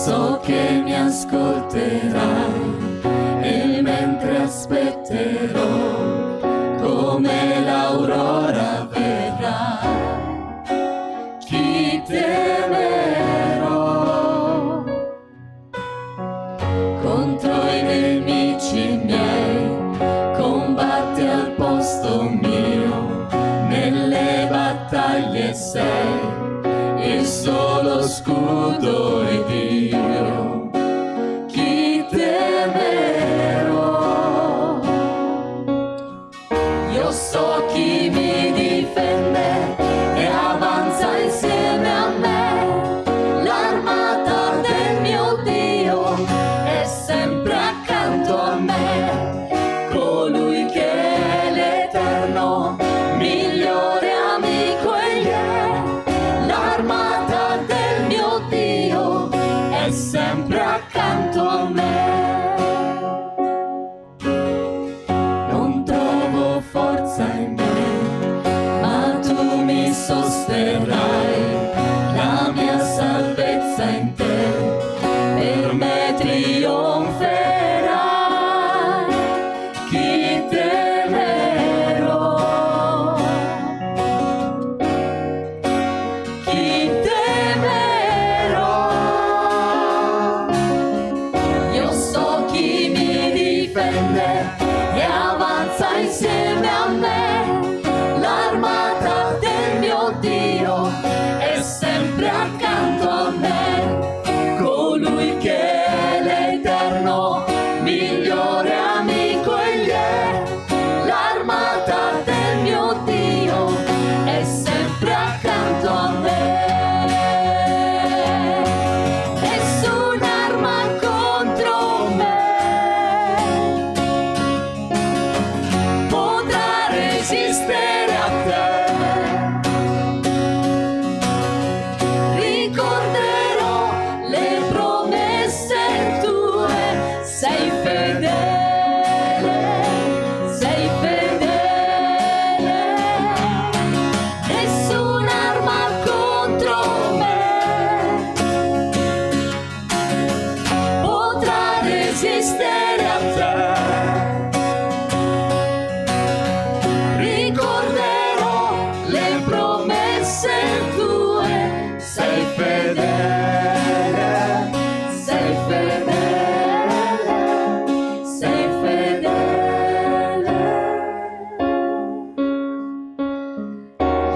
so che mi ascolterai e mentre aspetterò come l'aurora verrà, chi temerò contro i nemici miei, combatti al posto mio, nelle battaglie sei il solo scudo ed io chi temerò. Io so chi mi difende e avanza insieme a me, l'armata del mio Dio è sempre accanto a me, colui che è l'Eterno, migliore amico egli è, l'armata del mio Dio è sempre accanto a me. Non trovo forza in me, ma tu mi sosterrai, la mia salvezza in te, per me trionferai, chi temerò, chi temerò. Io so chi mi difende e avanza insieme a me, l'armata del mio Dio è sempre accanto a me, colui che è l'Eterno, migliore amico egli è, l'armata del mio Dio è sempre accanto a me. Nessun'arma contro me potrà resistere a te. Ricorderò le promesse tue, sei fedele, sei fedele. Nessun'arma contro me potrà resistere a te. Ricorderò le promesse tue, sei fedele, sei fedele, sei fedele.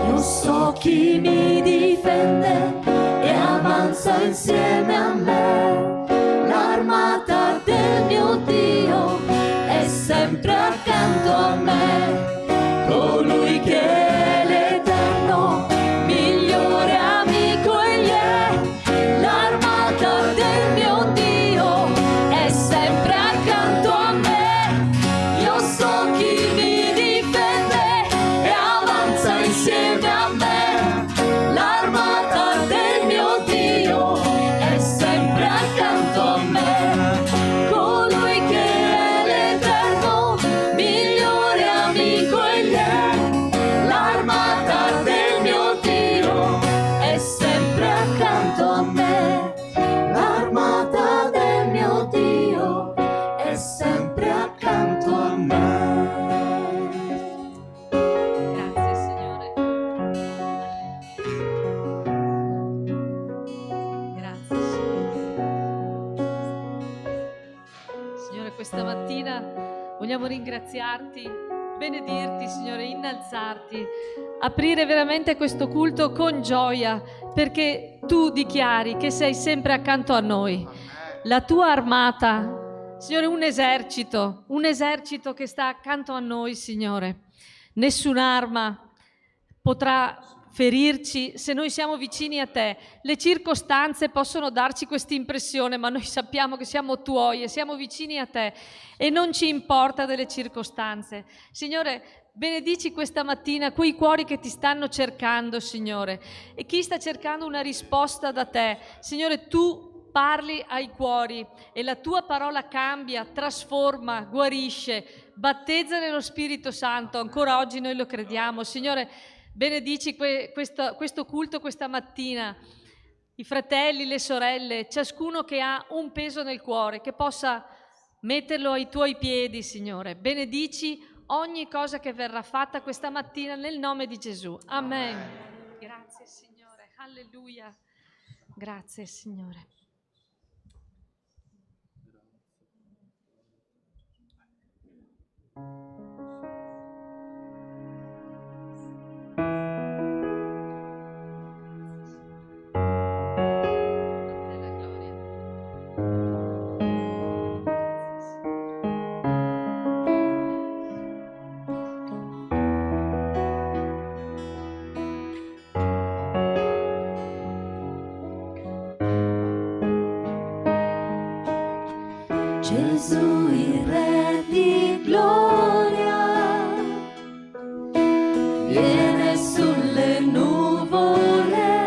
Io so chi mi difende e avanza insieme a me, l'armata del mio Dio è sempre accanto a me, colui che è l'Eterno, migliore amico egli è, l'armata del mio Dio è sempre accanto a me. Io so chi mi difende e avanza insieme a me, l'armata del mio Dio è sempre accanto a me, colui che è l'Eterno, migliore amico egli è, l'armata del mio Dio è sempre accanto a me, l'armata del mio Dio è sempre accanto a me. Grazie Signore. Grazie Signore. Signore, questa mattina vogliamo ringraziarti, benedirti Signore, innalzarti, aprire veramente questo culto con gioia, perché tu dichiari che sei sempre accanto a noi. La tua armata, Signore, un esercito che sta accanto a noi, Signore. Nessun'arma potrà ferirci se noi siamo vicini a te. Le circostanze possono darci questa impressione, ma noi sappiamo che siamo tuoi e siamo vicini a te e non ci importa delle circostanze. Signore, benedici questa mattina quei cuori che ti stanno cercando, Signore, e chi sta cercando una risposta da te. Signore, tu parli ai cuori e la tua parola cambia, trasforma, guarisce, battezza nello Spirito Santo. Ancora oggi noi lo crediamo. Signore, benedici questo culto questa mattina. i fratelli, le sorelle, ciascuno che ha un peso nel cuore, che possa metterlo ai tuoi piedi, Signore. Benedici ogni cosa che verrà fatta questa mattina nel nome di Gesù. Amen. Grazie, Signore. Alleluia. Grazie, Signore. Gesù il Re di gloria viene sulle nuvole,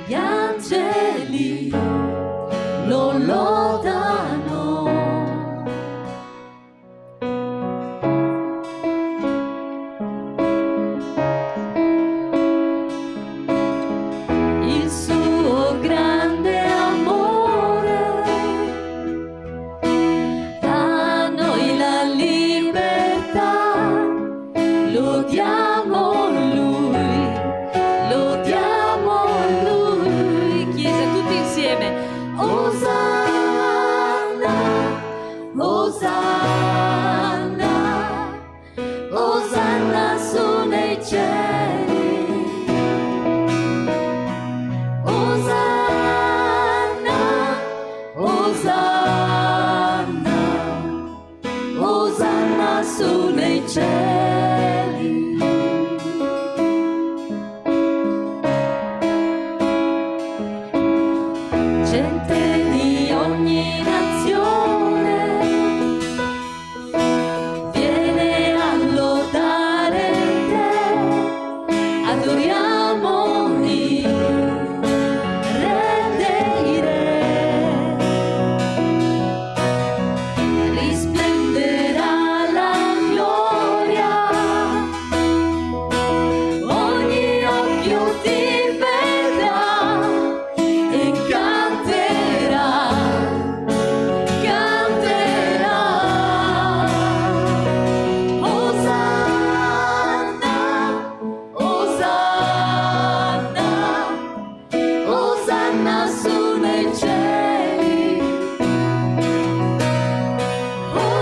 gli angeli lo lodano. Il suo grande amore da noi la libertà, lodiamo Lui, lodiamo Lui. Chiesa, tutti insieme. Osanna, Osanna, Osanna su nei cieli. Osanna, Osanna, Osanna su nei cieli. Gente di ogni nazione viene a lodare te, adoriamo il Re dei Re. Risplenderà la gloria, ogni occhio ti vedrà e canterà, canterà. Osanna, Osanna, Osanna su nei cieli.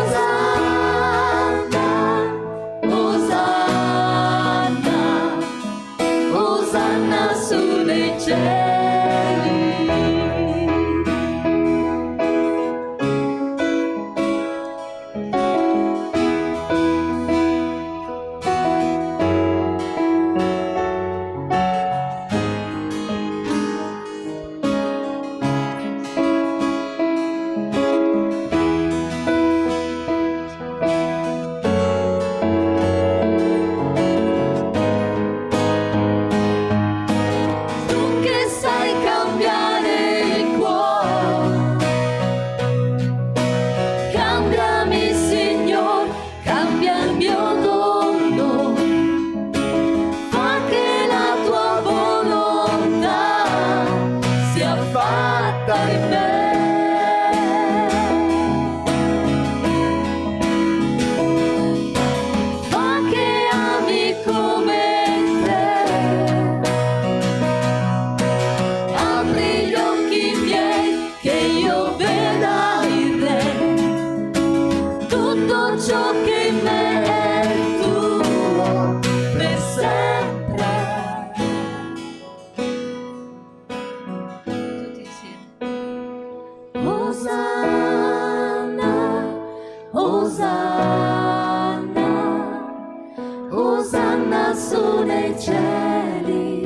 Osanna, Osanna, Osanna su nei cieli. Tu che sai cambiare il cuore, cambiami Signor, cambia il mio mondo, fa che la tua volontà sia fatta in me. Fa che ami come te, apri gli occhi miei che io veda il Re, tutto ciò che in me è tuo per sempre. Tutti insieme. Osanna, Osanna, Osanna su nei cieli.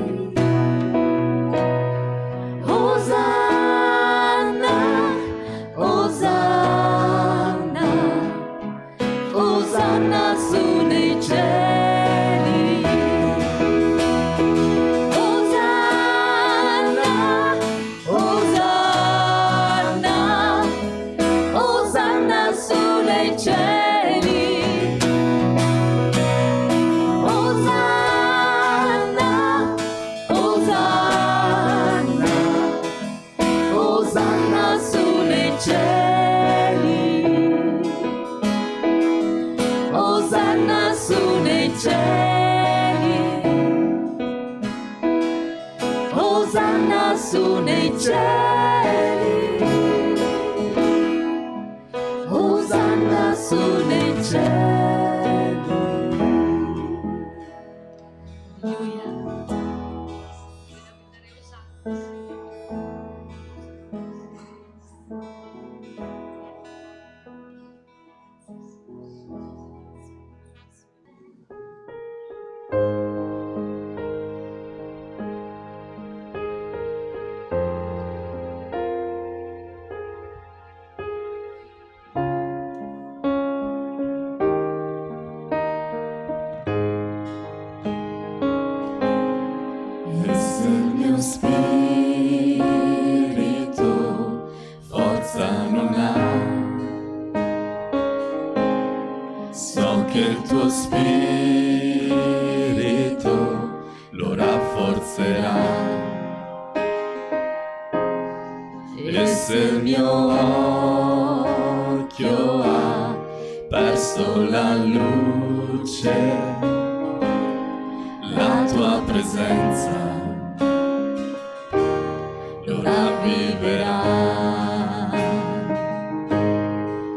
Osanna, Osanna, Osanna su nei cieli. Osanna, Osanna, Osanna su nei cieli. Osanna, cieli, Osanna su nei cieli, Osanna su nei cieli, Osanna su nei cieli. E se il mio spirito forza non ha, so che il tuo spirito lo rafforzerà. E se il mio occhio ha perso la luce, la tua presenza lo ravviverà.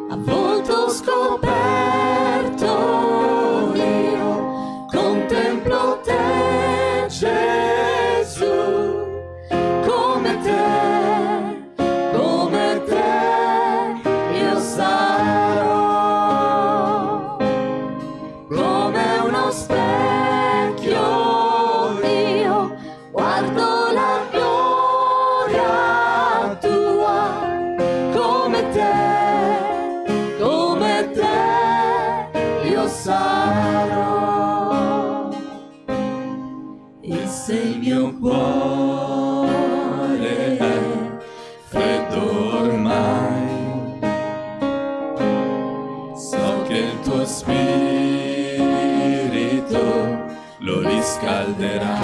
A volto scoperto io contemplo te, Gesù, come te io sarò, come uno specchio io guardo la gloria tua, come te io sarò. E se il mio cuore è freddo ormai, so che il tuo spirito lo riscalderà.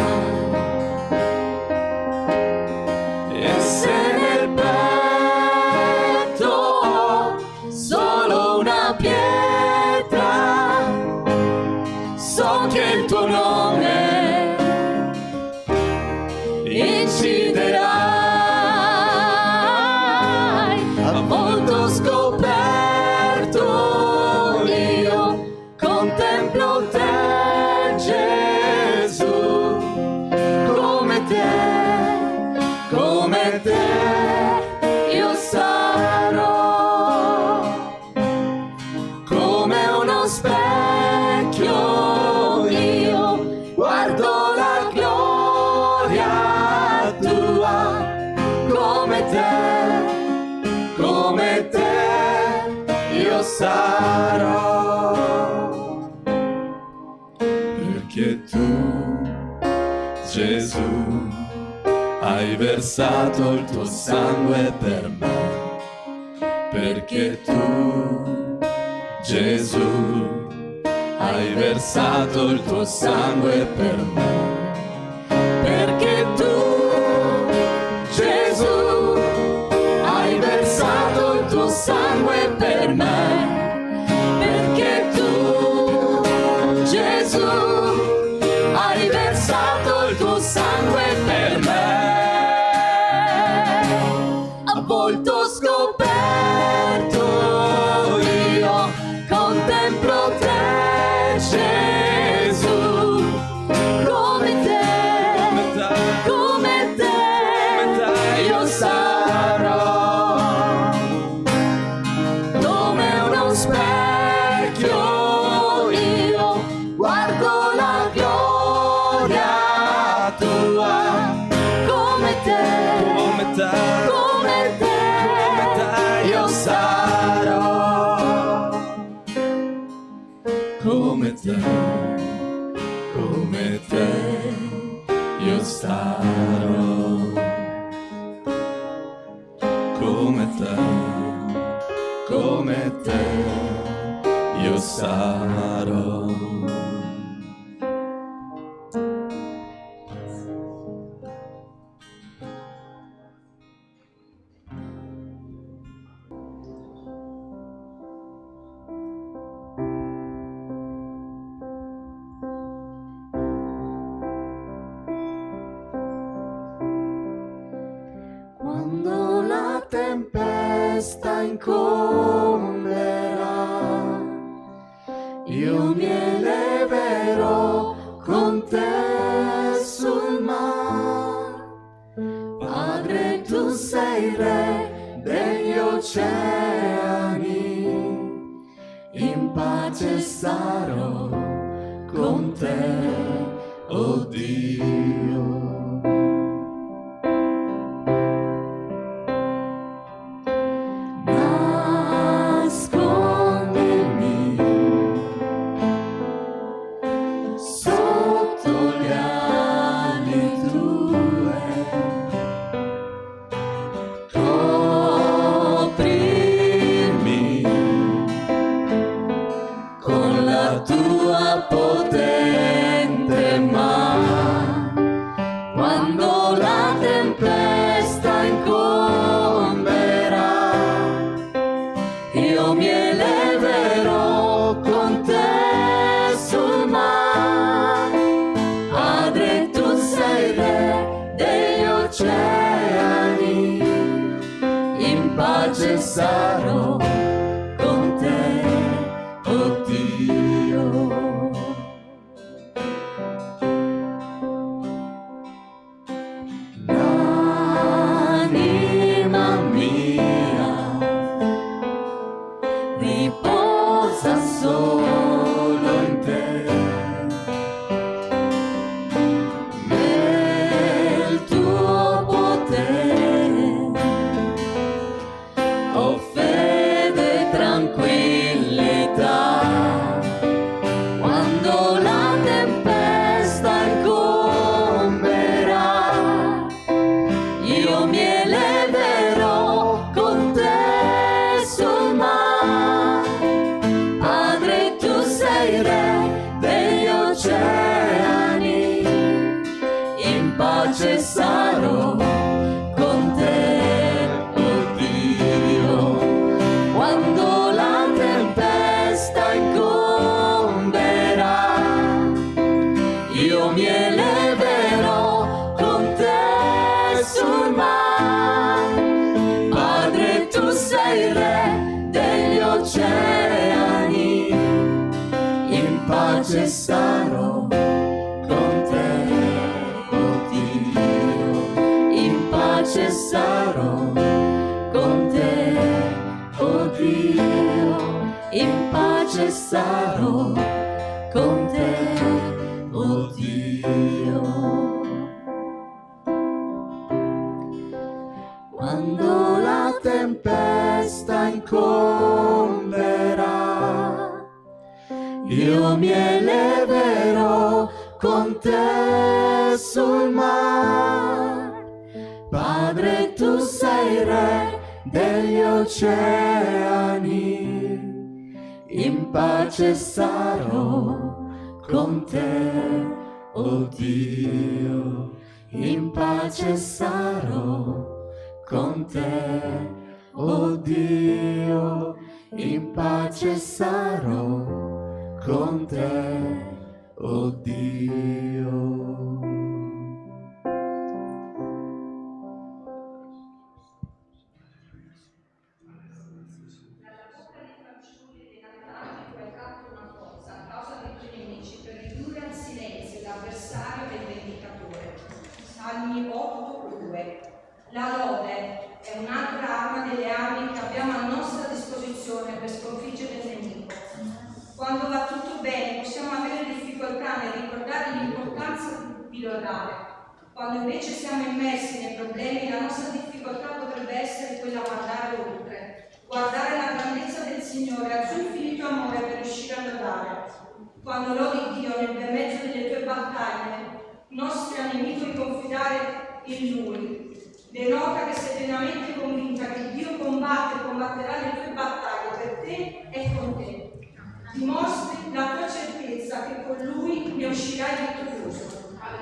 E se nel petto ho solo una pietra, so che il tuo nome inciderai. A volto scoperto io contemplo te, Gesù, come te io sarò, come uno specchio io guardo la gloria tua, come te io sarò. Perché tu, Gesù, hai versato il tuo sangue per me, perché tu, Gesù, hai versato il tuo sangue per me, perché tu, Gesù, hai versato il tuo sangue per me, perché tu, Gesù, hai versato il tuo sangue per me. A volto scoperto io contemplo te, Gesù, come te io sarò, come uno specchio io guardo la gloria tua, come te io sarò, come te io sarò, come te io sarò. tempesta incomberà, io mi eleverò con te sul mar. Padre, tu sei re degli oceani, in pace sarò con te, oh Dio. Nascondimi sotto le ali tue, coprimi con la tua potente mano. Quando la tempesta incomberà, io mi eleverò con te sul mar. Padre, tu sei re degli oceani, in pace sarò con te, oh Dio. L'anima mia riposa solo in te, nel tuo potere ho fede e tranquillità. Quando la tempesta incomberà, io mi eleverò con te sul mar. Padre, tu sei re degli oceani, in pace sarò con te, oh Dio. Quando la tempesta incomberà, io mi eleverò con te sul mar. Padre, tu sei re degli oceani, in pace sarò con te, oh Dio. In pace sarò con te, oh Dio. In pace sarò con te, oh Dio. Quando la tempesta incomberà, io mi eleverò con te sul mar. Padre, tu sei re degli oceani, in pace sarò con te, oh Dio. In pace sarò con te, oh Dio. In pace sarò con te, oh Dio. Salmi 8:2. La lode è un'altra arma delle armi che abbiamo a nostra disposizione per sconfiggere il nemico. Quando va tutto bene possiamo avere difficoltà nel ricordare l'importanza di lodare. Quando invece siamo immersi nei problemi, la nostra difficoltà potrebbe essere quella a guardare oltre, guardare la grandezza del Signore, al suo infinito amore per riuscire a lodare. Quando lodi Dio nel bel mezzo delle tue battaglie, nostri nemico di confidare in Lui. Denota che sei pienamente convinta che Dio combatte e combatterà le tue battaglie per te e con te. Dimostri la tua certezza che con Lui ne uscirai vittorioso.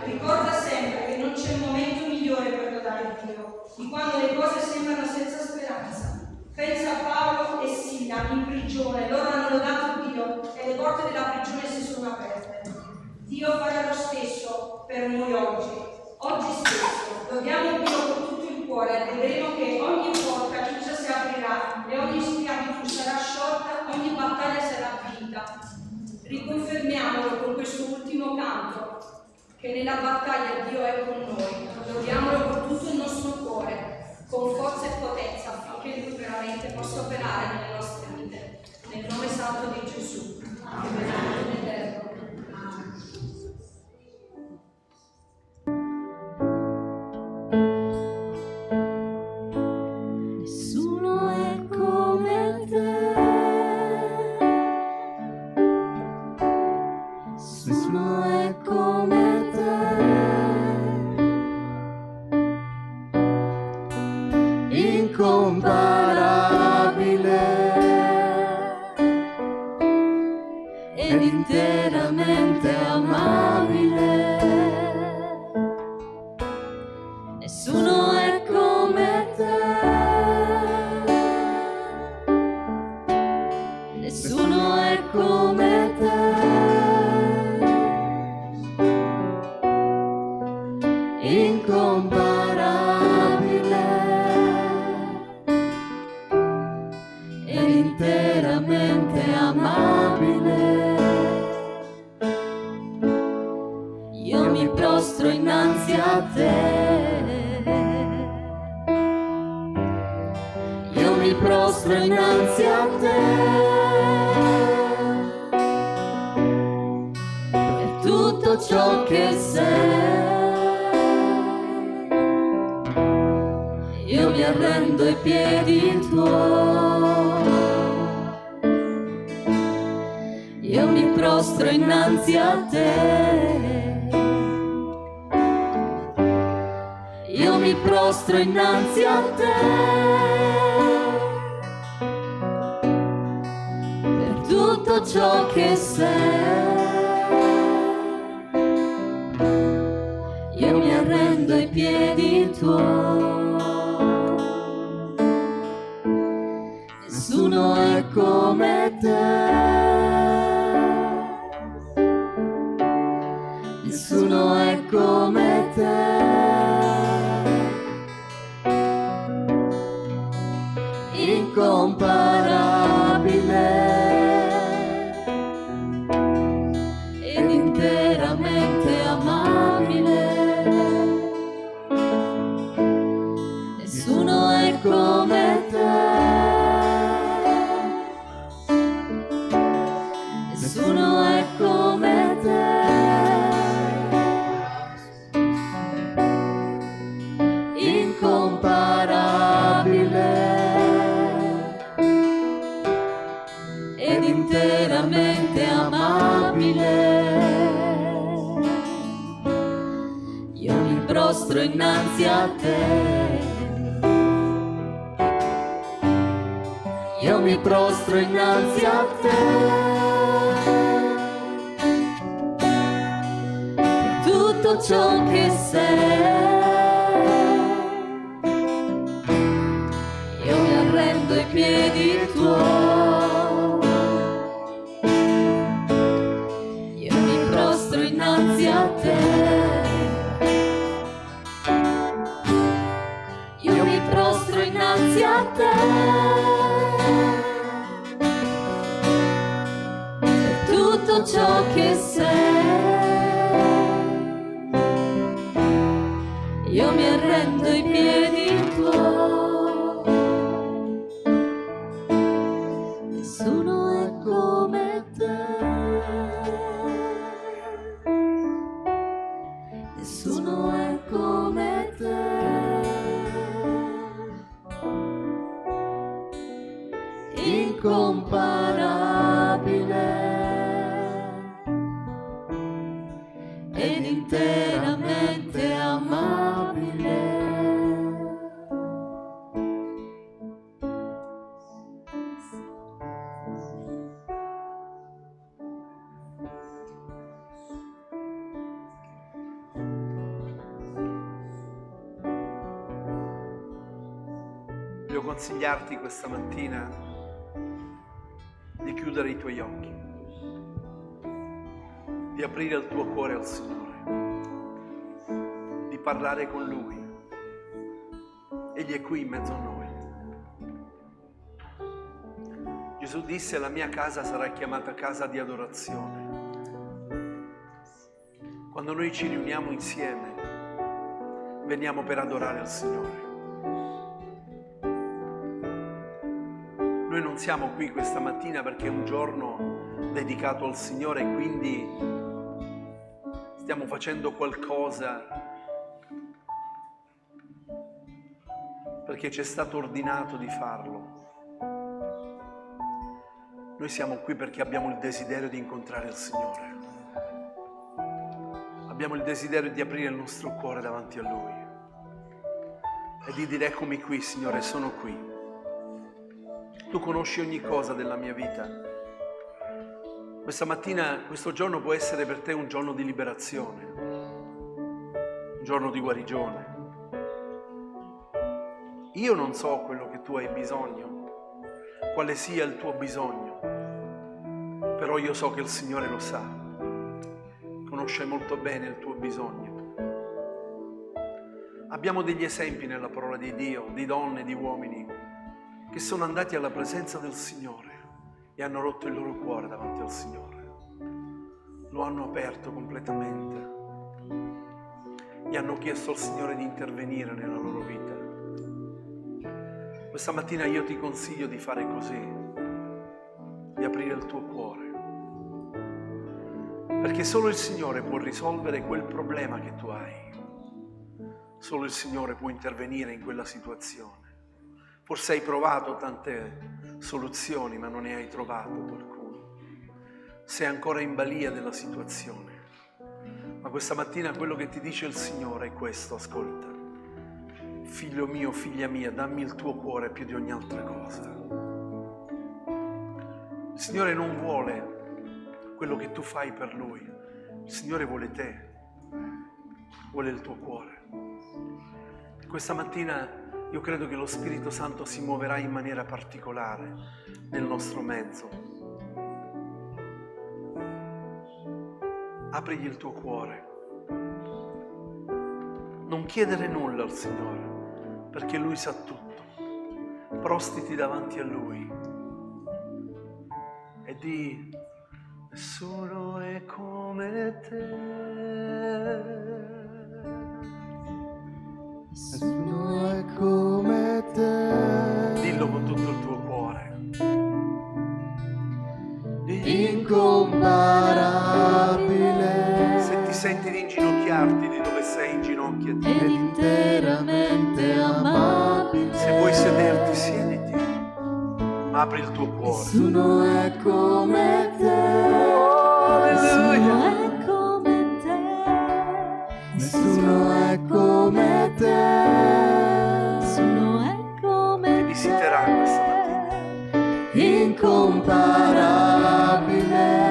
Ricorda sempre che non c'è momento migliore per lodare Dio di quando le cose sembrano senza speranza. Pensa a Paolo e Sila in prigione, loro hanno lodato Dio e le porte della prigione si sono aperte. Dio farà lo stesso per noi oggi. Oggi stesso lodiamo Dio con tutto il cuore e vedremo che ogni porta che nella battaglia Dio è con noi. Lodiamolo con tutto il nostro cuore, con forza e potenza, affinché Lui veramente possa operare nelle nostre vite. Nel nome santo di Gesù. Amen. Nessuno è come te, nessuno è come te, incomparabile ed interamente amabile. Nessuno è come te, nessuno è come te, incomparabile ed interamente amabile. Io mi prostro innanzi a te, io mi prostro innanzi a te, per tutto ciò che sei. Io mi arrendo ai piedi tuoi, io mi prostro innanzi a te, io mi prostro innanzi a te, per tutto ciò che sei. Io mi arrendo ai piedi tuoi. Nessuno è come te, nessuno è come te, incomparabile ed interamente amabile. Nessuno è come te, nessuno è come te, incomparabile ed interamente amabile. Io mi prostro innanzi a te, io mi prostro innanzi a te, per tutto ciò che sei. Io mi arrendo ai piedi tuoi, io mi prostro innanzi a te, io mi prostro innanzi a te, per tutto ciò che sei. Io mi arrendo ai piedi tuoi. Nessuno è come te, nessuno è come te, incomparabile ed interamente amabile. Voglio consigliarti questa mattina di chiudere i tuoi occhi, di aprire il tuo cuore al Signore, di parlare con Lui. Egli è qui in mezzo a noi. Gesù disse: la mia casa sarà chiamata casa di adorazione. Quando noi ci riuniamo insieme, veniamo per adorare il Signore. Noi non siamo qui questa mattina perché è un giorno dedicato al Signore e quindi stiamo facendo qualcosa perché ci è stato ordinato di farlo. Noi siamo qui perché abbiamo il desiderio di incontrare il Signore. Abbiamo il desiderio di aprire il nostro cuore davanti a Lui e di dire: eccomi qui, Signore, sono qui. Tu conosci ogni cosa della mia vita. Questa mattina, questo giorno può essere per te un giorno di liberazione, un giorno di guarigione. Io non so quello che tu hai bisogno, quale sia il tuo bisogno, però io so che il Signore lo sa, conosce molto bene il tuo bisogno. Abbiamo degli esempi nella parola di Dio, di donne, di uomini, che sono andati alla presenza del Signore e hanno rotto il loro cuore davanti al Signore. Lo hanno aperto completamente e hanno chiesto al Signore di intervenire nella loro vita. Questa mattina io ti consiglio di fare così, di aprire il tuo cuore, perché solo il Signore può risolvere quel problema che tu hai. Solo il Signore può intervenire in quella situazione. Forse hai provato tante soluzioni, ma non ne hai trovato qualcuno. Sei ancora in balia della situazione. Ma questa mattina quello che ti dice il Signore è questo: ascolta. Figlio mio, figlia mia, dammi il tuo cuore più di ogni altra cosa. Il Signore non vuole quello che tu fai per Lui. Il Signore vuole te, vuole il tuo cuore. Questa mattina io credo che lo Spirito Santo si muoverà in maniera particolare nel nostro mezzo. Aprigli il tuo cuore. Non chiedere nulla al Signore, perché Lui sa tutto. Prostiti davanti a Lui e di: nessuno è come te. Nessuno è come te. Dillo con tutto il tuo cuore. Incomparabile. Se ti senti di inginocchiarti, di dove sei, inginocchiati. Ed interamente amabile. Se vuoi sederti, siediti, ma apri il tuo cuore. Nessuno è come te. Alleluia. è come te. Nessuno è come te. Nessuno è come Ti visiterà questa mattina. Incomparabile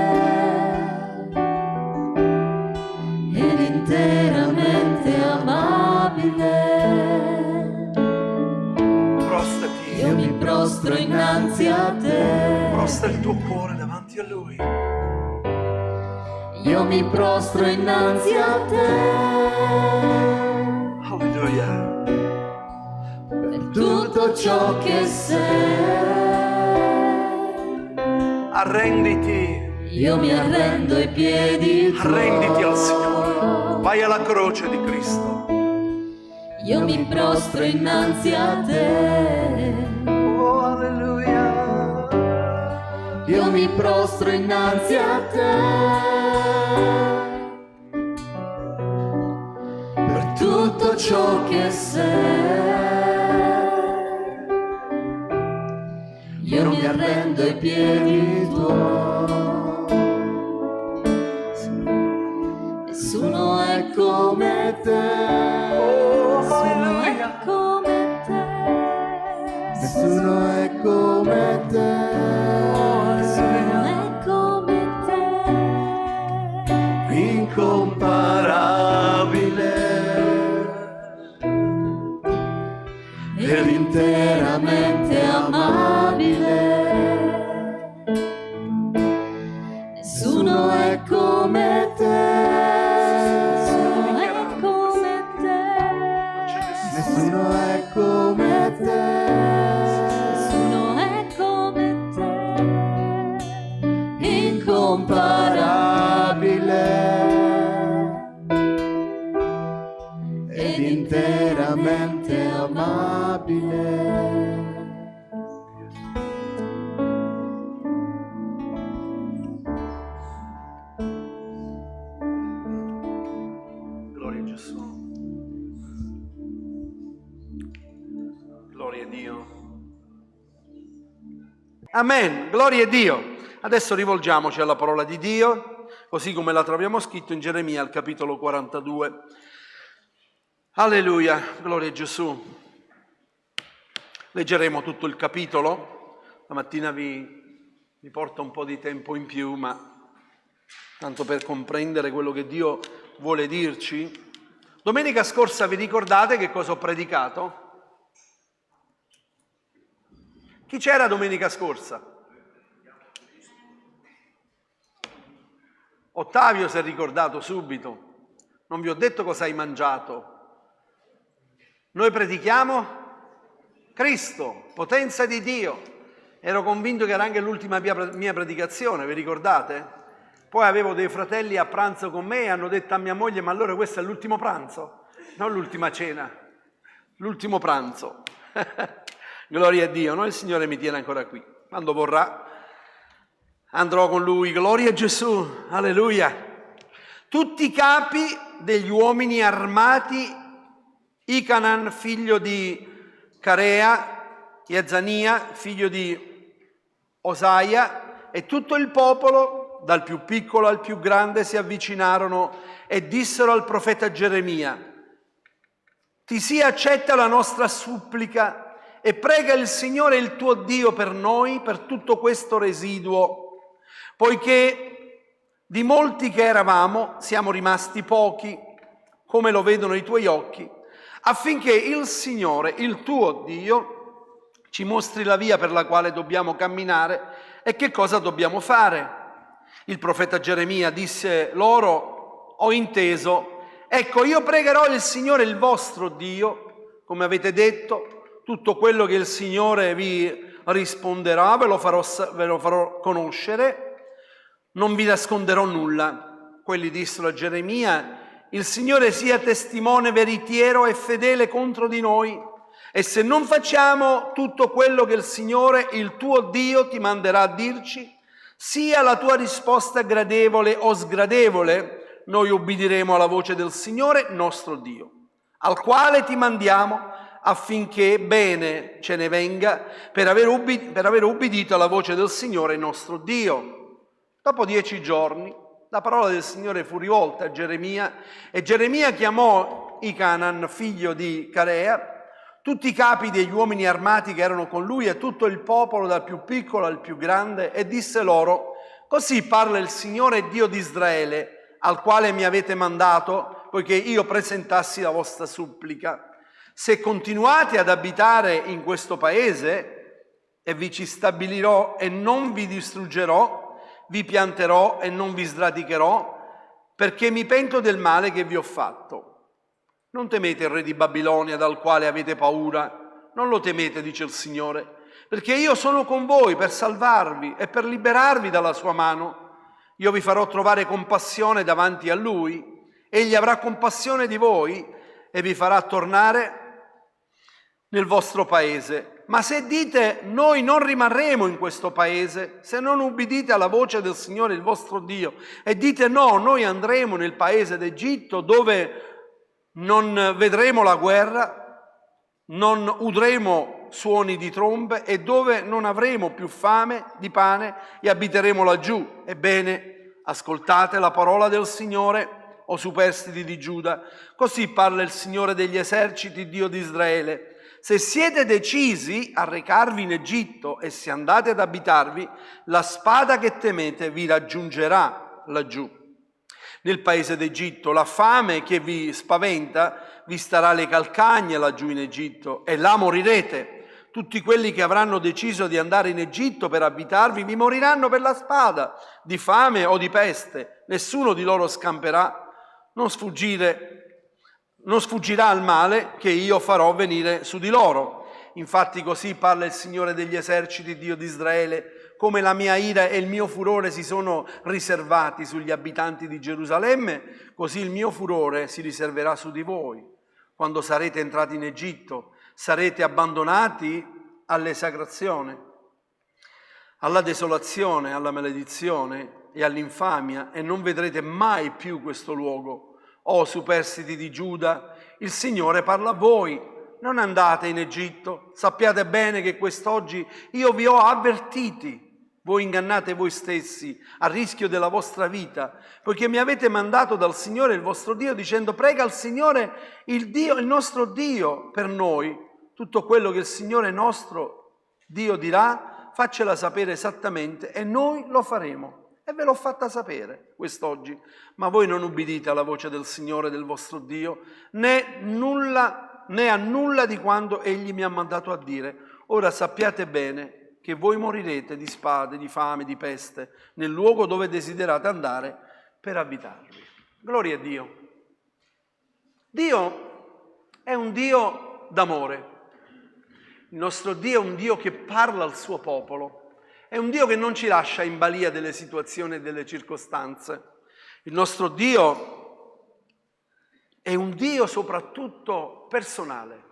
ed interamente amabile. Prostati. Io mi prostro innanzi a te. Prosta il tuo cuore davanti a Lui. Io mi prostro innanzi a te. Alleluia. Per tutto ciò che sei. Arrenditi. Io mi arrendo ai piedi tuoi. Arrenditi al Signore. Vai alla croce di Cristo. Io mi prostro innanzi a te. Oh, alleluia. Io mi prostro innanzi a te. Per tutto ciò che sei. Io mi arrendo ai piedi tuoi. Nessuno è come te. Nessuno è come te. Nessuno è come te. Nessuno è come te. Incomparabile ed interamente amabile. Nessuno è come te. Nessuno è come te. Nessuno è come te. Nessuno è come te. Amen, gloria a Dio. Adesso rivolgiamoci alla parola di Dio, così come la troviamo scritto in Geremia al capitolo 42. Alleluia, gloria a Gesù. Leggeremo tutto il capitolo. La mattina vi porta un po' di tempo in più, ma tanto per comprendere quello che Dio vuole dirci. Domenica scorsa vi ricordate che cosa ho predicato? Chi c'era domenica scorsa? Ottavio si è ricordato subito. Non vi ho detto cosa hai mangiato. Noi predichiamo Cristo, potenza di Dio. Ero convinto che era anche l'ultima mia predicazione, vi ricordate? Poi avevo dei fratelli a pranzo con me e hanno detto a mia moglie: ma allora questo è l'ultimo pranzo? Non l'ultima cena, l'ultimo pranzo. Gloria a Dio, no? Il Signore mi tiene ancora qui. Quando vorrà andrò con Lui. Gloria a Gesù, alleluia. Tutti i capi degli uomini armati, Icanan, figlio di Carea, Iazania, figlio di Osaia, e tutto il popolo, dal più piccolo al più grande, si avvicinarono e dissero al profeta Geremia: ti sia accetta la nostra supplica e prega il Signore il tuo Dio per noi, per tutto questo residuo, poiché di molti che eravamo siamo rimasti pochi, come lo vedono i tuoi occhi, affinché il Signore, il tuo Dio, ci mostri la via per la quale dobbiamo camminare e che cosa dobbiamo fare. Il profeta Geremia disse loro: ho inteso, ecco, io pregherò il Signore il vostro Dio, come avete detto. Tutto quello che il Signore vi risponderà ve lo farò conoscere, non vi nasconderò nulla. Quelli dissero a Geremia: il Signore sia testimone veritiero e fedele contro di noi, e se non facciamo tutto quello che il Signore, il tuo Dio, ti manderà a dirci, sia la tua risposta gradevole o sgradevole, noi ubbidiremo alla voce del Signore nostro Dio, al quale ti mandiamo, affinché bene ce ne venga per aver ubbidito alla voce del Signore nostro Dio. Dopo 10 giorni la parola del Signore fu rivolta a Geremia, e Geremia chiamò Icanan, figlio di Carea, tutti i capi degli uomini armati che erano con lui e tutto il popolo, dal più piccolo al più grande, e disse loro: così parla il Signore Dio di Israele, al quale mi avete mandato, poiché io presentassi la vostra supplica. Se continuate ad abitare in questo paese, e vi ci stabilirò e non vi distruggerò, vi pianterò e non vi sradicherò, perché mi pento del male che vi ho fatto. Non temete il re di Babilonia, dal quale avete paura, non lo temete, dice il Signore, perché io sono con voi per salvarvi e per liberarvi dalla sua mano. Io vi farò trovare compassione davanti a lui, egli avrà compassione di voi e vi farà tornare nel vostro paese. Ma se dite: noi non rimarremo in questo paese, se non ubbidite alla voce del Signore il vostro Dio, e dite: no, noi andremo nel paese d'Egitto, dove non vedremo la guerra, non udremo suoni di trombe, e dove non avremo più fame di pane, e abiteremo laggiù. Ebbene, ascoltate la parola del Signore, o superstiti di Giuda. Così parla il Signore degli eserciti, Dio di Israele: se siete decisi a recarvi in Egitto e se andate ad abitarvi, la spada che temete vi raggiungerà laggiù. Nel paese d'Egitto la fame che vi spaventa vi starà alle calcagne laggiù in Egitto, e là morirete. Tutti quelli che avranno deciso di andare in Egitto per abitarvi vi moriranno per la spada, di fame o di peste. Nessuno di loro scamperà. Non sfuggirà al male che io farò venire su di loro. Infatti così parla il Signore degli eserciti, Dio di Israele: come la mia ira e il mio furore si sono riservati sugli abitanti di Gerusalemme, così il mio furore si riserverà su di voi. Quando sarete entrati in Egitto, sarete abbandonati all'esecrazione, alla desolazione, alla maledizione e all'infamia, e non vedrete mai più questo luogo. O superstiti di Giuda, il Signore parla a voi. non andate in Egitto, sappiate bene che quest'oggi io vi ho avvertiti. Voi ingannate voi stessi a rischio della vostra vita, poiché mi avete mandato dal Signore il vostro Dio dicendo: prega al Signore il nostro Dio per noi. Tutto quello che il Signore nostro Dio dirà, faccela sapere esattamente e noi lo faremo. E ve l'ho fatta sapere quest'oggi. Ma voi non ubbidite alla voce del Signore, del vostro Dio, né a nulla di quanto Egli mi ha mandato a dire. Ora sappiate bene che voi morirete di spade, di fame, di peste, nel luogo dove desiderate andare per abitarvi. Gloria a Dio. Dio è un Dio d'amore. Il nostro Dio è un Dio che parla al suo popolo. È un Dio che non ci lascia in balia delle situazioni e delle circostanze. Il nostro Dio è un Dio soprattutto personale.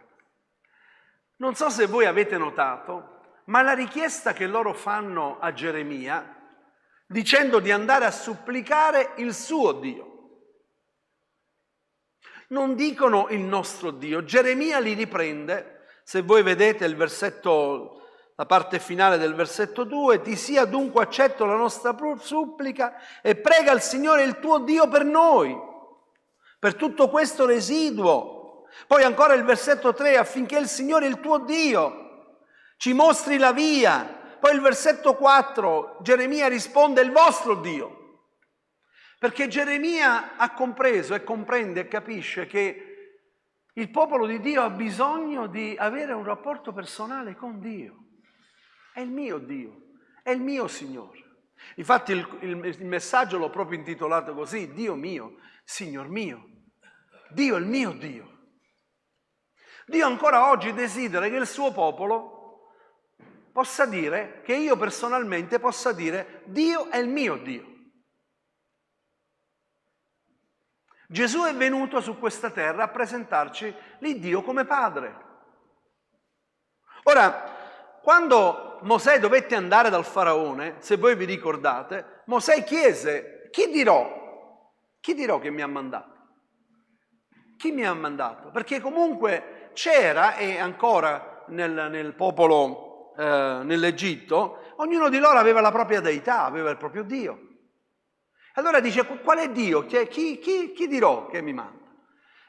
Non so se voi avete notato, ma la richiesta che loro fanno a Geremia, dicendo di andare a supplicare il suo Dio. Non dicono il nostro Dio. Geremia li riprende, se voi vedete il versetto, la parte finale del versetto 2, ti sia dunque accetto la nostra supplica e prega il Signore il tuo Dio per noi, per tutto questo residuo. Poi ancora il versetto 3, affinché il Signore il tuo Dio ci mostri la via. Poi il versetto 4, Geremia risponde: il vostro Dio. Perché Geremia ha compreso e comprende e capisce che il popolo di Dio ha bisogno di avere un rapporto personale con Dio. È il mio Dio, è il mio Signore. Infatti il messaggio l'ho proprio intitolato così: Dio mio, Signor mio. Dio è il mio Dio. Dio ancora oggi desidera che il suo popolo possa dire, che io personalmente possa dire: Dio è il mio Dio. Gesù è venuto su questa terra a presentarci l'Iddio come Padre. Ora, quando Mosè dovette andare dal faraone, se voi vi ricordate, Mosè chiese: chi dirò? Chi dirò che mi ha mandato? Chi mi ha mandato? Perché comunque c'era, e ancora nel popolo, nell'Egitto, ognuno di loro aveva la propria deità, aveva il proprio Dio. Allora dice: qual è Dio? Chi dirò che mi manda?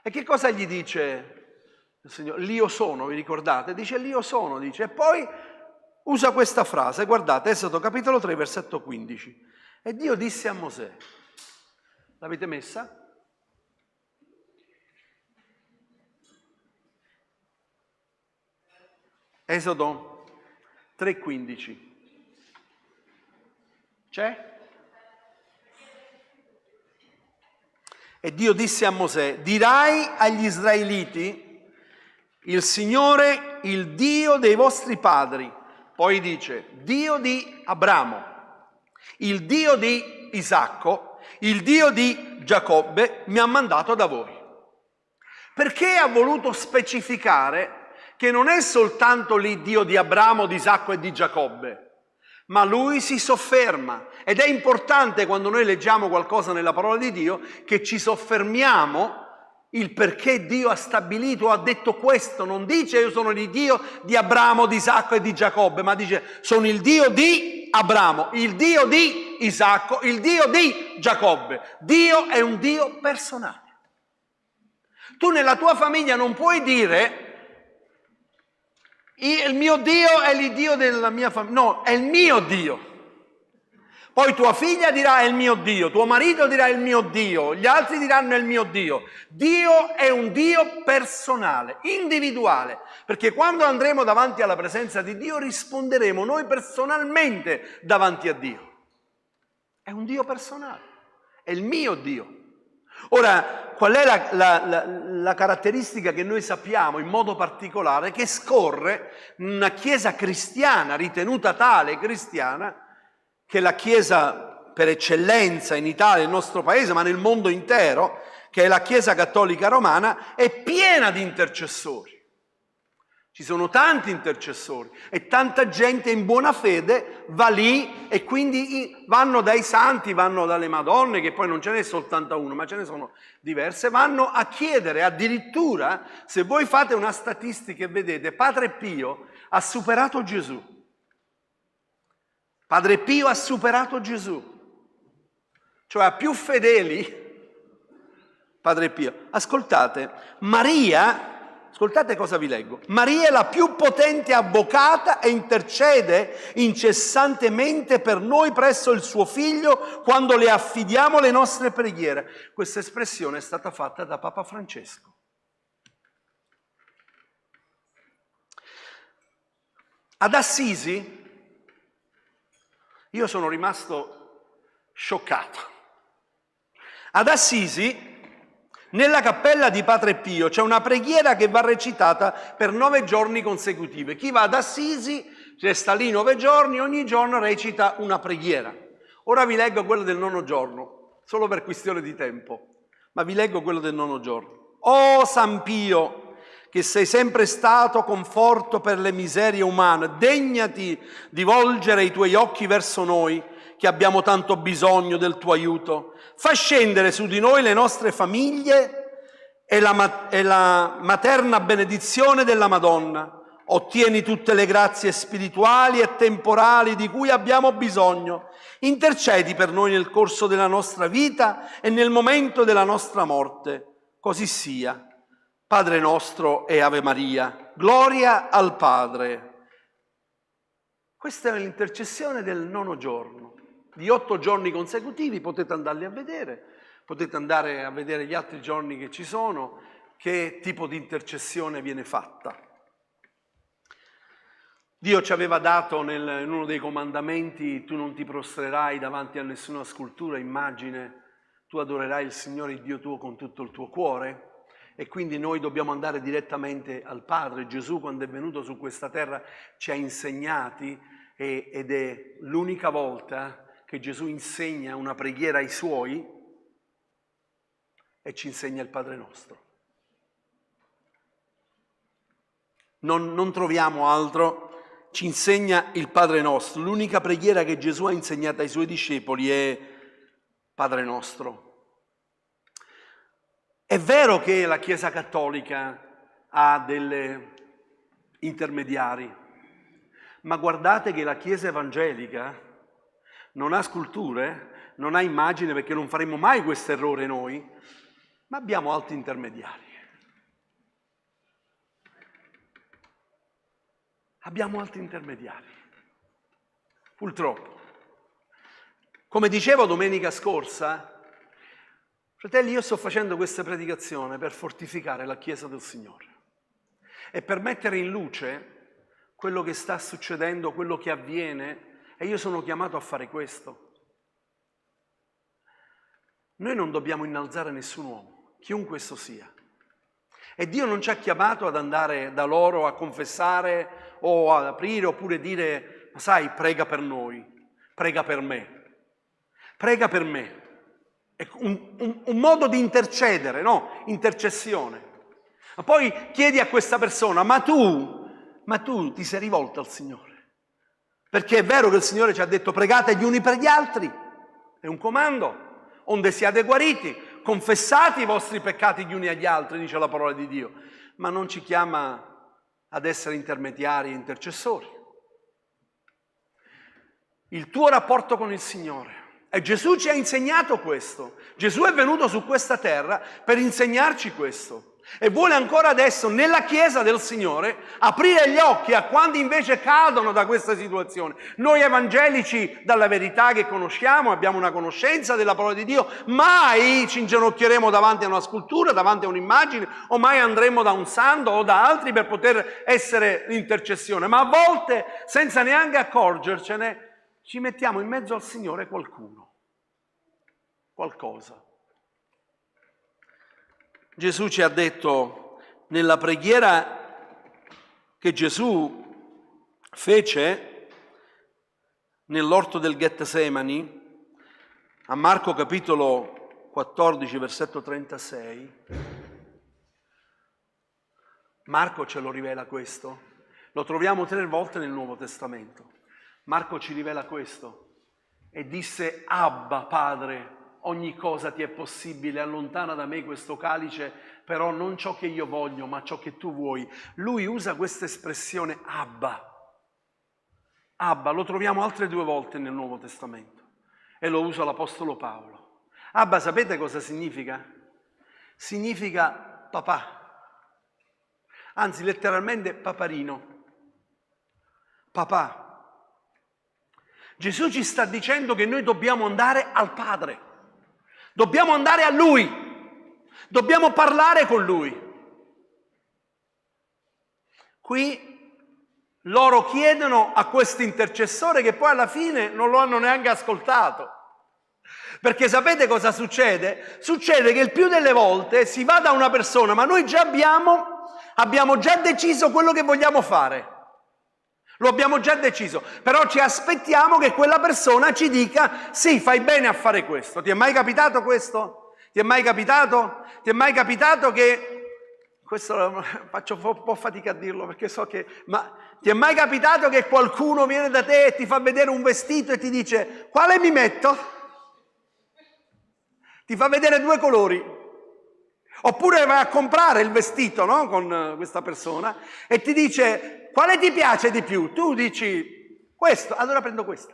E che cosa gli dice il Signore? L'Io sono, vi ricordate? Dice l'Io sono, dice. E poi usa questa frase, guardate, Esodo capitolo 3, versetto 15. E Dio disse a Mosè, l'avete messa? Esodo 3,15. C'è? E Dio disse a Mosè: dirai agli israeliti: il Signore, il Dio dei vostri padri. Poi dice: Dio di Abramo, il Dio di Isacco, il Dio di Giacobbe mi ha mandato da voi. Perché ha voluto specificare che non è soltanto l'Iddio di Abramo, di Isacco e di Giacobbe, ma lui si sofferma. Ed è importante, quando noi leggiamo qualcosa nella parola di Dio, che ci soffermiamo il perché Dio ha stabilito, ha detto questo. Non dice io sono il Dio di Abramo, di Isacco e di Giacobbe, ma dice sono il Dio di Abramo, il Dio di Isacco, il Dio di Giacobbe. Dio è un Dio personale. Tu nella tua famiglia non puoi dire il mio Dio è l'Iddio della mia famiglia. No, è il mio Dio. Poi tua figlia dirà è il mio Dio, tuo marito dirà è il mio Dio, gli altri diranno è il mio Dio. Dio è un Dio personale, individuale, perché quando andremo davanti alla presenza di Dio risponderemo noi personalmente davanti a Dio. È un Dio personale, è il mio Dio. Ora, qual è la caratteristica che noi sappiamo in modo particolare? Che scorre in una chiesa cristiana, ritenuta tale cristiana, che è la chiesa per eccellenza in Italia, nel nostro paese, ma nel mondo intero, che è la Chiesa Cattolica Romana, è piena di intercessori. Ci sono tanti intercessori e tanta gente in buona fede va lì e quindi vanno dai santi, vanno dalle Madonne, che poi non ce n'è soltanto uno, ma ce ne sono diverse, vanno a chiedere. Addirittura, se voi fate una statistica e vedete, Padre Pio ha superato Gesù. Padre Pio ha superato Gesù, cioè ha più fedeli Padre Pio. Ascoltate, Maria... Ascoltate cosa vi leggo. Maria è la più potente avvocata e intercede incessantemente per noi presso il suo Figlio quando le affidiamo le nostre preghiere. Questa espressione è stata fatta da Papa Francesco. Ad Assisi, io sono rimasto scioccato. Ad Assisi, nella cappella di Padre Pio c'è una preghiera che va recitata per 9 giorni consecutivi. Chi va ad Assisi resta lì 9 giorni, ogni giorno recita una preghiera. Ora vi leggo quello del 9° giorno, solo per questione di tempo, ma vi leggo quello del 9° giorno. O San Pio, che sei sempre stato conforto per le miserie umane, degnati di volgere i tuoi occhi verso noi, che abbiamo tanto bisogno del tuo aiuto. Fa scendere su di noi le nostre famiglie e la materna benedizione della Madonna. Ottieni tutte le grazie spirituali e temporali di cui abbiamo bisogno. Intercedi per noi nel corso della nostra vita e nel momento della nostra morte. Così sia. Padre nostro e Ave Maria. Gloria al Padre. Questa è l'intercessione del 9° giorno. Di 8 giorni consecutivi potete andarli a vedere, potete andare a vedere gli altri giorni che ci sono, che tipo di intercessione viene fatta. Dio ci aveva dato in uno dei comandamenti: tu non ti prostrerai davanti a nessuna scultura, immagine, tu adorerai il Signore Dio tuo con tutto il tuo cuore. E quindi noi dobbiamo andare direttamente al Padre. Gesù, quando è venuto su questa terra, ci ha insegnati, ed è l'unica volta che Gesù insegna una preghiera ai Suoi e ci insegna il Padre nostro. Non troviamo altro, ci insegna il Padre nostro. L'unica preghiera che Gesù ha insegnato ai Suoi discepoli è Padre nostro. È vero che la Chiesa Cattolica ha delle intermediari, ma guardate che la Chiesa Evangelica non ha sculture, non ha immagini, perché non faremo mai questo errore noi, ma abbiamo altri intermediari. Abbiamo altri intermediari, purtroppo. Come dicevo domenica scorsa, fratelli, io sto facendo questa predicazione per fortificare la Chiesa del Signore e per mettere in luce quello che sta succedendo, quello che avviene. E io sono chiamato a fare questo. Noi non dobbiamo innalzare nessun uomo, chiunque esso sia. E Dio non ci ha chiamato ad andare da loro a confessare o ad aprire oppure dire: sai, prega per noi, prega per me. Prega per me. È un modo di intercedere, no? Intercessione. Ma poi chiedi a questa persona: ma tu ti sei rivolto al Signore? Perché è vero che il Signore ci ha detto: pregate gli uni per gli altri, è un comando, onde siate guariti, confessate i vostri peccati gli uni agli altri, dice la parola di Dio, ma non ci chiama ad essere intermediari e intercessori. Il tuo rapporto con il Signore. E Gesù ci ha insegnato questo. Gesù è venuto su questa terra per insegnarci questo. E vuole ancora adesso, nella Chiesa del Signore, aprire gli occhi a quanti invece cadono da questa situazione. Noi evangelici, dalla verità che conosciamo, abbiamo una conoscenza della parola di Dio, mai ci inginocchieremo davanti a una scultura, davanti a un'immagine, o mai andremo da un santo o da altri per poter essere l'intercessione. Ma a volte, senza neanche accorgercene, ci mettiamo in mezzo al Signore qualcosa. Gesù ci ha detto nella preghiera che Gesù fece nell'orto del Getsemani, a Marco capitolo 14, versetto 36, Marco ce lo rivela questo. Lo troviamo 3 volte nel Nuovo Testamento. Marco ci rivela questo. E disse: Abba, Padre, ogni cosa ti è possibile, allontana da me questo calice, però non ciò che io voglio, ma ciò che tu vuoi. Lui usa questa espressione Abba. Abba, lo troviamo altre 2 volte nel Nuovo Testamento e lo usa l'Apostolo Paolo. Abba, sapete cosa significa? Significa papà. Anzi, letteralmente paparino. Papà. Gesù ci sta dicendo che noi dobbiamo andare al Padre. Dobbiamo andare a Lui. Dobbiamo parlare con Lui. Qui loro chiedono a questo intercessore che poi alla fine non lo hanno neanche ascoltato. Perché sapete cosa succede? Succede che il più delle volte si va da una persona, ma noi già abbiamo già deciso quello che vogliamo fare. Lo abbiamo già deciso, però ci aspettiamo che quella persona ci dica: sì, fai bene a fare questo. Ti è mai capitato questo? Ti è mai capitato? Ti è mai capitato che... Questo faccio un po' fatica a dirlo perché so che... Ma ti è mai capitato che qualcuno viene da te e ti fa vedere un vestito e ti dice: quale mi metto? Ti fa vedere 2 colori. Oppure vai a comprare il vestito, no? Con questa persona e ti dice: quale ti piace di più? Tu dici: questo, allora prendo questo.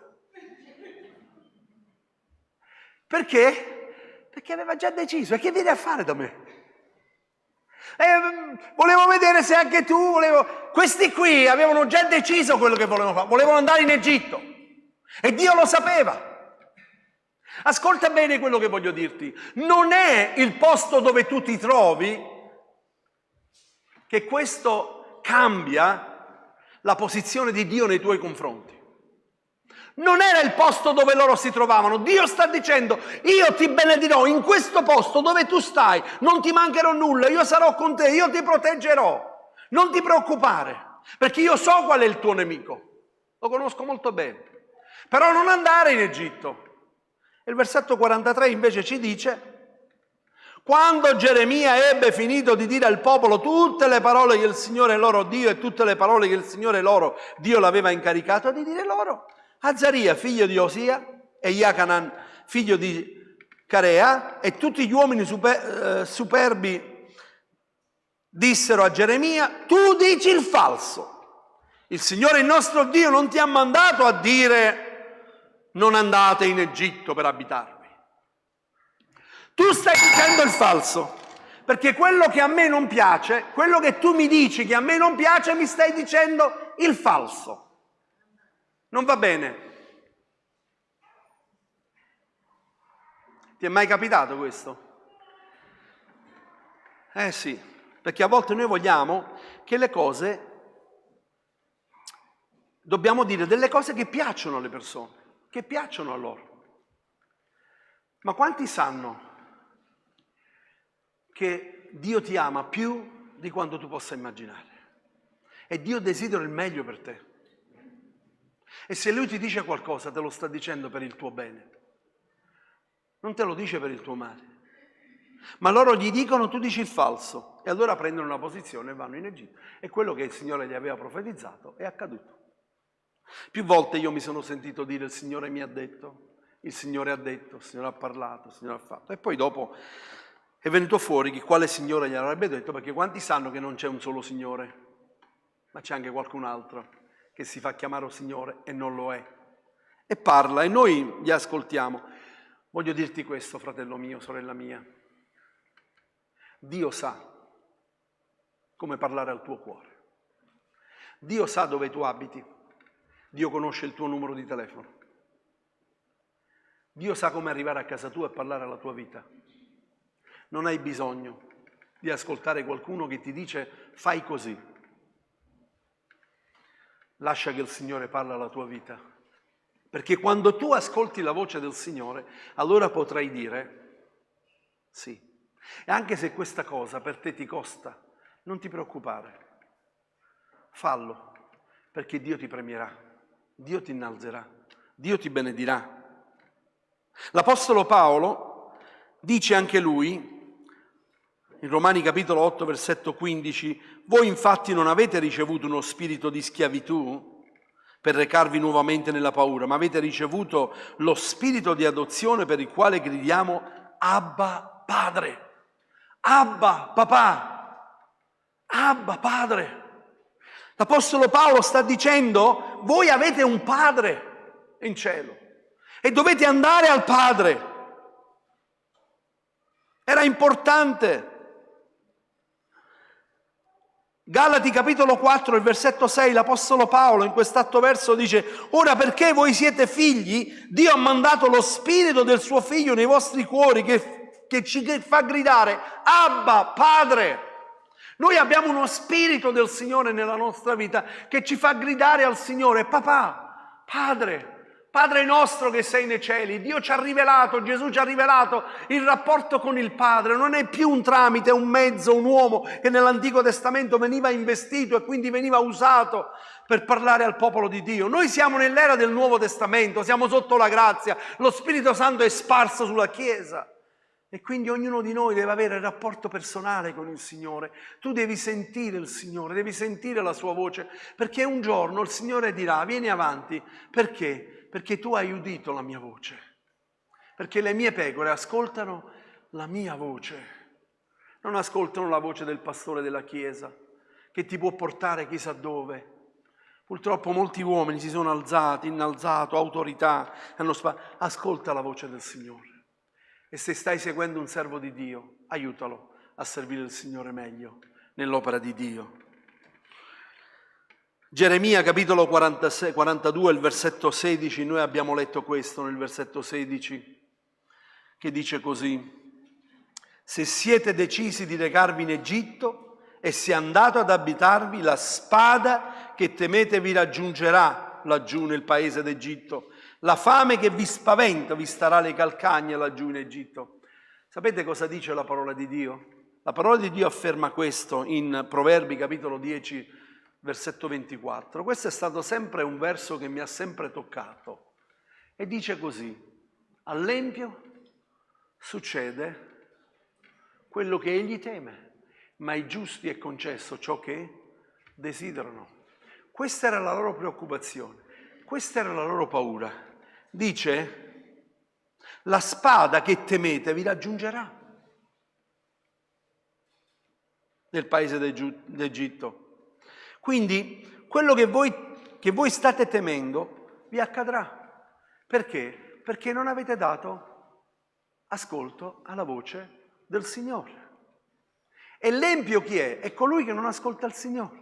Perché? Perché aveva già deciso. E che vieni a fare da me? Volevo vedere se anche tu Questi qui avevano già deciso quello che volevano fare. Volevano andare in Egitto. E Dio lo sapeva. Ascolta bene quello che voglio dirti. Non è il posto dove tu ti trovi che questo cambia la posizione di Dio nei tuoi confronti. Non era il posto dove loro si trovavano. Dio sta dicendo: io ti benedirò in questo posto dove tu stai, non ti mancherò nulla, io sarò con te, io ti proteggerò. Non ti preoccupare, perché io so qual è il tuo nemico. Lo conosco molto bene. Però non andare in Egitto. Il versetto 43 invece ci dice: quando Geremia ebbe finito di dire al popolo tutte le parole che il Signore loro Dio e tutte le parole che il Signore loro Dio l'aveva incaricato di dire loro, Azaria figlio di Osia e Iacanan figlio di Carea e tutti gli uomini superbi dissero a Geremia: tu dici il falso. Il Signore il nostro Dio non ti ha mandato a dire: non andate in Egitto per abitarvi. Tu stai dicendo il falso, perché quello che a me non piace, quello che tu mi dici che a me non piace, mi stai dicendo il falso. Non va bene. Ti è mai capitato questo? Sì, perché a volte noi vogliamo che le cose, dobbiamo dire delle cose che piacciono alle persone, che piacciono a loro. Ma quanti sanno che Dio ti ama più di quanto tu possa immaginare? E Dio desidera il meglio per te. E se Lui ti dice qualcosa, te lo sta dicendo per il tuo bene. Non te lo dice per il tuo male. Ma loro gli dicono: tu dici il falso. E allora prendono una posizione e vanno in Egitto. E quello che il Signore gli aveva profetizzato è accaduto. Più volte io mi sono sentito dire: il Signore mi ha detto, il Signore ha detto, il Signore ha parlato, il Signore ha fatto. E poi dopo è venuto fuori che quale Signore gli avrebbe detto, perché quanti sanno che non c'è un solo Signore, ma c'è anche qualcun altro che si fa chiamare Signore e non lo è. E parla e noi gli ascoltiamo. Voglio dirti questo, fratello mio, sorella mia. Dio sa come parlare al tuo cuore. Dio sa dove tu abiti. Dio conosce il tuo numero di telefono. Dio sa come arrivare a casa tua e parlare alla tua vita. Non hai bisogno di ascoltare qualcuno che ti dice: fai così. Lascia che il Signore parli alla tua vita. Perché quando tu ascolti la voce del Signore, allora potrai dire sì. E anche se questa cosa per te ti costa, non ti preoccupare. Fallo, perché Dio ti premierà, Dio ti innalzerà, Dio ti benedirà. L'Apostolo Paolo dice anche lui in Romani capitolo 8, versetto 15, voi infatti non avete ricevuto uno spirito di schiavitù per recarvi nuovamente nella paura, ma avete ricevuto lo spirito di adozione per il quale gridiamo Abba Padre, Abba Papà, Abba Padre. L'Apostolo Paolo sta dicendo, voi avete un Padre in cielo e dovete andare al Padre. Era importante. Galati capitolo 4, il versetto 6, l'Apostolo Paolo in quest'altro verso dice: ora perché voi siete figli, Dio ha mandato lo Spirito del suo Figlio nei vostri cuori che ci fa gridare Abba Padre. Noi abbiamo uno Spirito del Signore nella nostra vita che ci fa gridare al Signore Papà, Padre. Padre nostro che sei nei cieli, Dio ci ha rivelato, Gesù ci ha rivelato il rapporto con il Padre, non è più un tramite, un mezzo, un uomo che nell'Antico Testamento veniva investito e quindi veniva usato per parlare al popolo di Dio. Noi siamo nell'era del Nuovo Testamento, siamo sotto la grazia, lo Spirito Santo è sparso sulla Chiesa e quindi ognuno di noi deve avere il rapporto personale con il Signore. Tu devi sentire il Signore, devi sentire la sua voce, perché un giorno il Signore dirà: vieni avanti, perché? Perché tu hai udito la mia voce, perché le mie pecore ascoltano la mia voce, non ascoltano la voce del pastore della chiesa che ti può portare chissà dove. Purtroppo molti uomini si sono innalzato, autorità, ascolta la voce del Signore. E se stai seguendo un servo di Dio, aiutalo a servire il Signore meglio nell'opera di Dio. Geremia capitolo 42, il versetto 16, noi abbiamo letto questo nel versetto 16, che dice così: se siete decisi di recarvi in Egitto e se andate ad abitarvi, la spada che temete vi raggiungerà laggiù nel paese d'Egitto, la fame che vi spaventa vi starà alle calcagna laggiù in Egitto. Sapete cosa dice la parola di Dio? La parola di Dio afferma questo in Proverbi capitolo 10, versetto 24. Questo è stato sempre un verso che mi ha sempre toccato e dice così: all'empio succede quello che egli teme, ma ai giusti è concesso ciò che desiderano. Questa era la loro preoccupazione, questa era la loro paura. Dice: la spada che temete vi raggiungerà nel paese d'Egitto. Quindi quello che voi state temendo vi accadrà. Perché? Perché non avete dato ascolto alla voce del Signore. E l'empio chi è? È colui che non ascolta il Signore.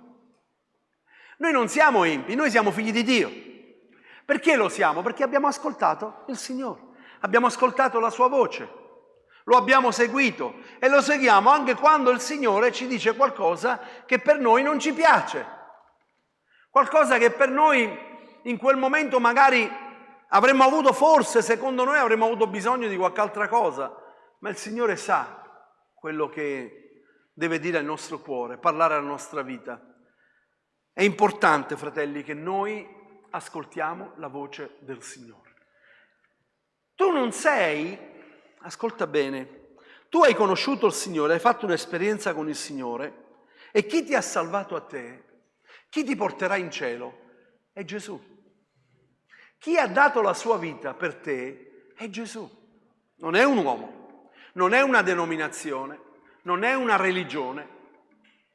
Noi non siamo empi, noi siamo figli di Dio. Perché lo siamo? Perché abbiamo ascoltato il Signore, abbiamo ascoltato la sua voce, lo abbiamo seguito e lo seguiamo anche quando il Signore ci dice qualcosa che per noi non ci piace. Qualcosa che per noi in quel momento magari avremmo avuto, forse secondo noi avremmo avuto bisogno di qualche altra cosa, ma il Signore sa quello che deve dire al nostro cuore, parlare alla nostra vita. È importante, fratelli, che noi ascoltiamo la voce del Signore. Tu non sei, ascolta bene, tu hai conosciuto il Signore, hai fatto un'esperienza con il Signore e chi ti ha salvato a te? Chi ti porterà in cielo? È Gesù. Chi ha dato la sua vita per te è Gesù. Non è un uomo, non è una denominazione, non è una religione.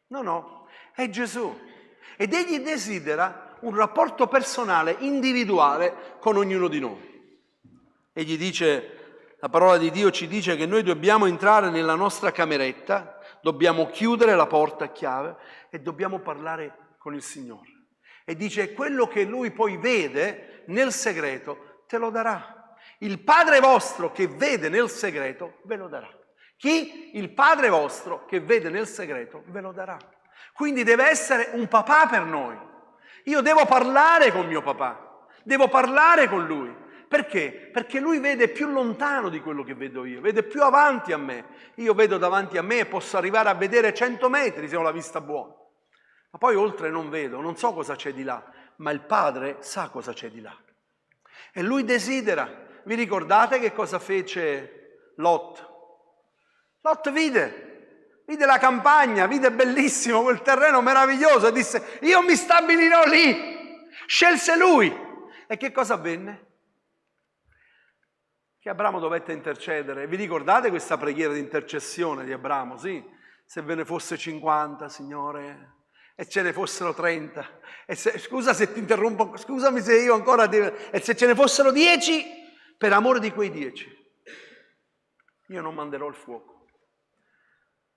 No, è Gesù. Ed egli desidera un rapporto personale, individuale con ognuno di noi. Egli dice, la parola di Dio ci dice che noi dobbiamo entrare nella nostra cameretta, dobbiamo chiudere la porta a chiave e dobbiamo parlare con il Signore. E dice: quello che Lui poi vede nel segreto te lo darà. Il Padre vostro che vede nel segreto ve lo darà. Chi? Il Padre vostro che vede nel segreto ve lo darà. Quindi deve essere un papà per noi. Io devo parlare con mio papà, devo parlare con Lui. Perché? Perché Lui vede più lontano di quello che vedo io, vede più avanti a me. Io vedo davanti a me e posso arrivare a vedere 100 metri se ho la vista buona. Ma poi oltre non vedo, non so cosa c'è di là, ma il Padre sa cosa c'è di là. E Lui desidera. Vi ricordate che cosa fece Lot? Lot vide vide la campagna, vide bellissimo quel terreno meraviglioso e disse: io mi stabilirò lì. Scelse lui. E che cosa avvenne? Che Abramo dovette intercedere. Vi ricordate questa preghiera di intercessione di Abramo? Sì, se ve ne fosse 50, Signore, e ce ne fossero 30, e scusa se ti interrompo, scusami se io ancora e se ce ne fossero 10, per amore di quei 10 io non manderò il fuoco.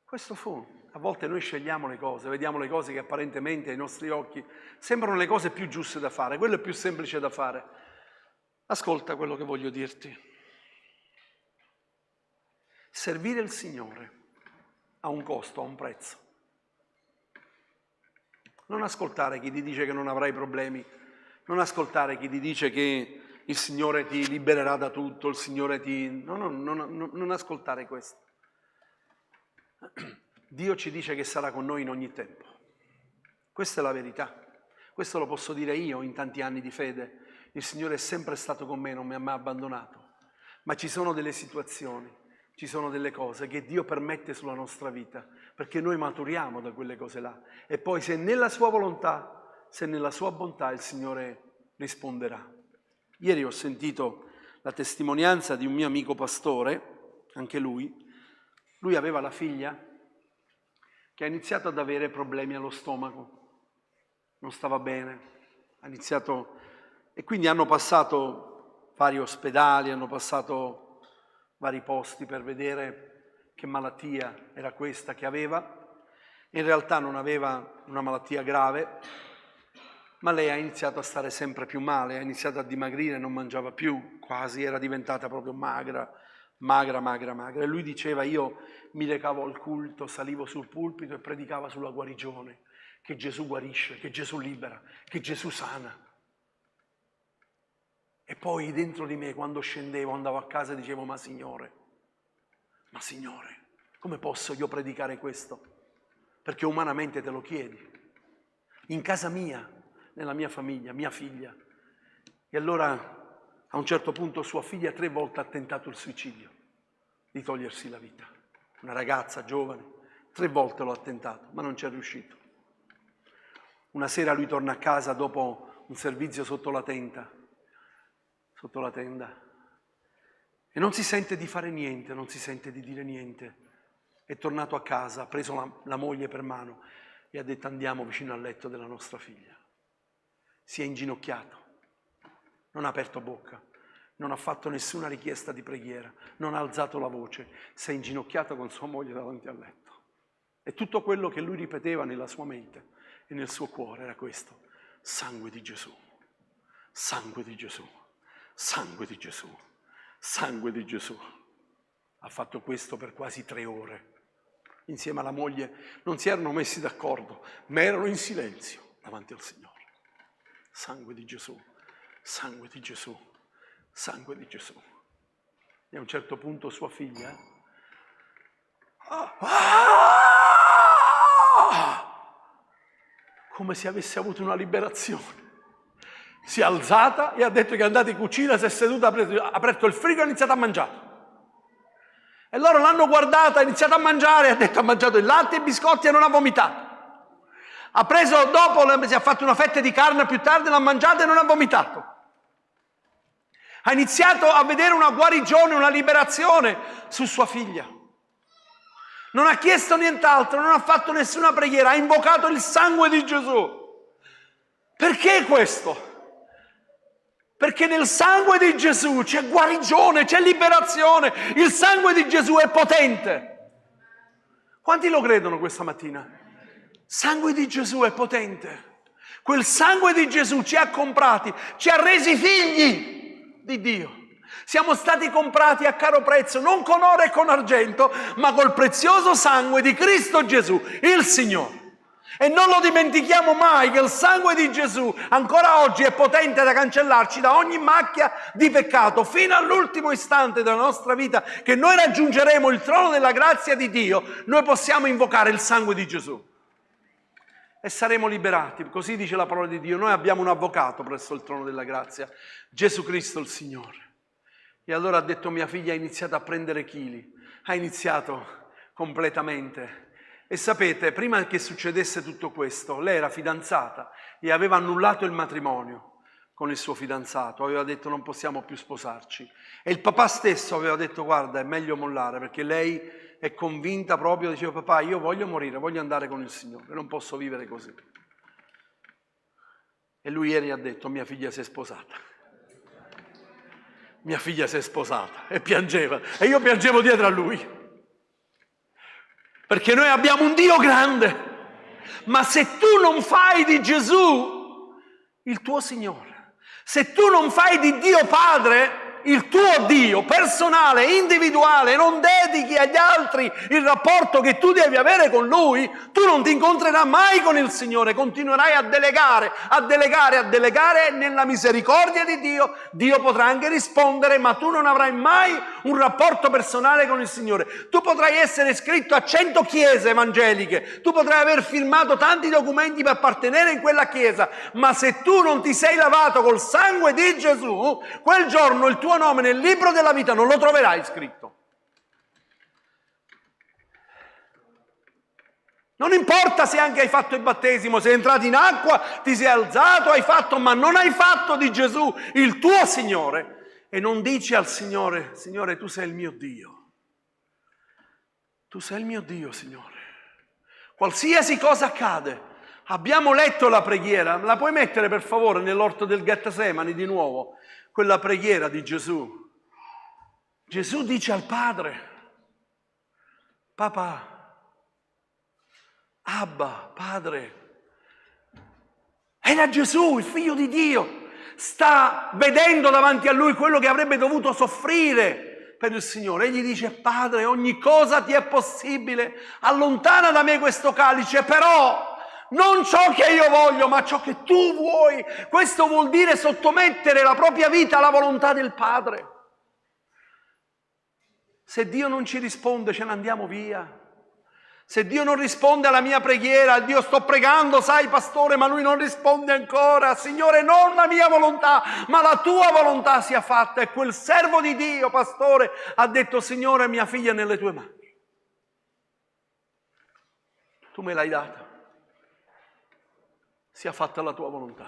Questo fu. A volte noi scegliamo le cose, vediamo le cose che apparentemente ai nostri occhi sembrano le cose più giuste da fare, quello è più semplice da fare. Ascolta quello che voglio dirti. Servire il Signore ha un costo, ha un prezzo. Non ascoltare chi ti dice che non avrai problemi, non ascoltare chi ti dice che il Signore ti libererà da tutto, il Signore ti... Non ascoltare questo. Dio ci dice che sarà con noi in ogni tempo. Questa è la verità. Questo lo posso dire io in tanti anni di fede. Il Signore è sempre stato con me, non mi ha mai abbandonato. Ma ci sono delle situazioni, ci sono delle cose che Dio permette sulla nostra vita, perché noi maturiamo da quelle cose là. E poi se nella sua volontà, se nella sua bontà il Signore risponderà. Ieri ho sentito la testimonianza di un mio amico pastore, anche lui aveva la figlia che ha iniziato ad avere problemi allo stomaco, non stava bene, ha iniziato, e quindi hanno passato vari ospedali, hanno passato vari posti per vedere che malattia era questa che aveva. In realtà non aveva una malattia grave, ma lei ha iniziato a stare sempre più male, ha iniziato a dimagrire, non mangiava più, quasi era diventata proprio magra. E lui diceva: io mi recavo al culto, salivo sul pulpito e predicava sulla guarigione, che Gesù guarisce, che Gesù libera, che Gesù sana. E poi dentro di me, quando scendevo, andavo a casa e dicevo: ma Signore, come posso io predicare questo? Perché umanamente te lo chiedi. In casa mia, nella mia famiglia, mia figlia. E allora a un certo punto sua figlia 3 volte ha tentato il suicidio, di togliersi la vita. Una ragazza giovane, 3 volte lo ha tentato, ma non ci è riuscito. Una sera lui torna a casa dopo un servizio sotto la tenda, e non si sente di fare niente, non si sente di dire niente. È tornato a casa, ha preso la moglie per mano e ha detto: andiamo vicino al letto della nostra figlia. Si è inginocchiato, non ha aperto bocca, non ha fatto nessuna richiesta di preghiera, non ha alzato la voce, si è inginocchiato con sua moglie davanti al letto. E tutto quello che lui ripeteva nella sua mente e nel suo cuore era questo: sangue di Gesù, sangue di Gesù, sangue di Gesù, sangue di Gesù. Ha fatto questo per quasi 3 ore. Insieme alla moglie non si erano messi d'accordo, ma erano in silenzio davanti al Signore. Sangue di Gesù, sangue di Gesù, sangue di Gesù. E a un certo punto sua figlia come se avesse avuto una liberazione. Si è alzata e ha detto che è andata in cucina, si è seduta, ha aperto il frigo e ha iniziato a mangiare. E loro l'hanno guardata, ha iniziato a mangiare, ha detto: ha mangiato il latte e i biscotti e non ha vomitato. Ha preso dopo, si è fatto una fetta di carne più tardi, l'ha mangiata e non ha vomitato. Ha iniziato a vedere una guarigione, una liberazione su sua figlia. Non ha chiesto nient'altro, non ha fatto nessuna preghiera, ha invocato il sangue di Gesù. Perché questo? Perché nel sangue di Gesù c'è guarigione, c'è liberazione. Il sangue di Gesù è potente. Quanti lo credono questa mattina? Sangue di Gesù è potente. Quel sangue di Gesù ci ha comprati, ci ha resi figli di Dio. Siamo stati comprati a caro prezzo, non con oro e con argento, ma col prezioso sangue di Cristo Gesù, il Signore. E non lo dimentichiamo mai che il sangue di Gesù ancora oggi è potente da cancellarci da ogni macchia di peccato fino all'ultimo istante della nostra vita, che noi raggiungeremo il trono della grazia di Dio. Noi possiamo invocare il sangue di Gesù e saremo liberati. Così dice la parola di Dio: noi abbiamo un avvocato presso il trono della grazia, Gesù Cristo il Signore. E allora ha detto: mia figlia ha iniziato a prendere chili, ha iniziato completamente E sapete, prima che succedesse tutto questo, lei era fidanzata e aveva annullato il matrimonio con il suo fidanzato, aveva detto non possiamo più sposarci. E il papà stesso aveva detto guarda, è meglio mollare, perché lei è convinta proprio, diceva papà io voglio morire, voglio andare con il Signore, non posso vivere così. E lui ieri ha detto mia figlia si è sposata. Mia figlia si è sposata e piangeva e io piangevo dietro a lui. Perché noi abbiamo un Dio grande, ma se tu non fai di Gesù il tuo Signore, se tu non fai di Dio Padre il tuo Dio personale, individuale, non dedichi agli altri il rapporto che tu devi avere con Lui, tu non ti incontrerai mai con il Signore, continuerai a delegare, e nella misericordia di Dio, Dio potrà anche rispondere, ma tu non avrai mai un rapporto personale con il Signore. Tu potrai essere iscritto a 100 chiese evangeliche, tu potrai aver firmato tanti documenti per appartenere in quella chiesa, ma se tu non ti sei lavato col sangue di Gesù, quel giorno il tuo nome nel libro della vita non lo troverai scritto. Non importa se anche hai fatto il battesimo, sei entrato in acqua, ti sei alzato, hai fatto, ma non hai fatto di Gesù il tuo Signore. E non dici al Signore, Signore, tu sei il mio Dio. Tu sei il mio Dio, Signore. Qualsiasi cosa accade, abbiamo letto la preghiera, la puoi mettere per favore nell'orto del Getsemani di nuovo? Quella preghiera di Gesù. Gesù dice al Padre, papà, Abba, Padre. Era Gesù, il Figlio di Dio. Sta vedendo davanti a lui quello che avrebbe dovuto soffrire per il Signore. Egli dice, Padre, ogni cosa ti è possibile. Allontana da me questo calice, però non ciò che io voglio, ma ciò che tu vuoi. Questo vuol dire sottomettere la propria vita alla volontà del Padre. Se Dio non ci risponde, ce ne andiamo via. Se Dio non risponde alla mia preghiera, Dio sto pregando, sai pastore, ma Lui non risponde ancora. Signore, non la mia volontà, ma la tua volontà sia fatta. E quel servo di Dio, pastore, ha detto, Signore, mia figlia è nelle tue mani. Tu me l'hai data. Sia fatta la tua volontà.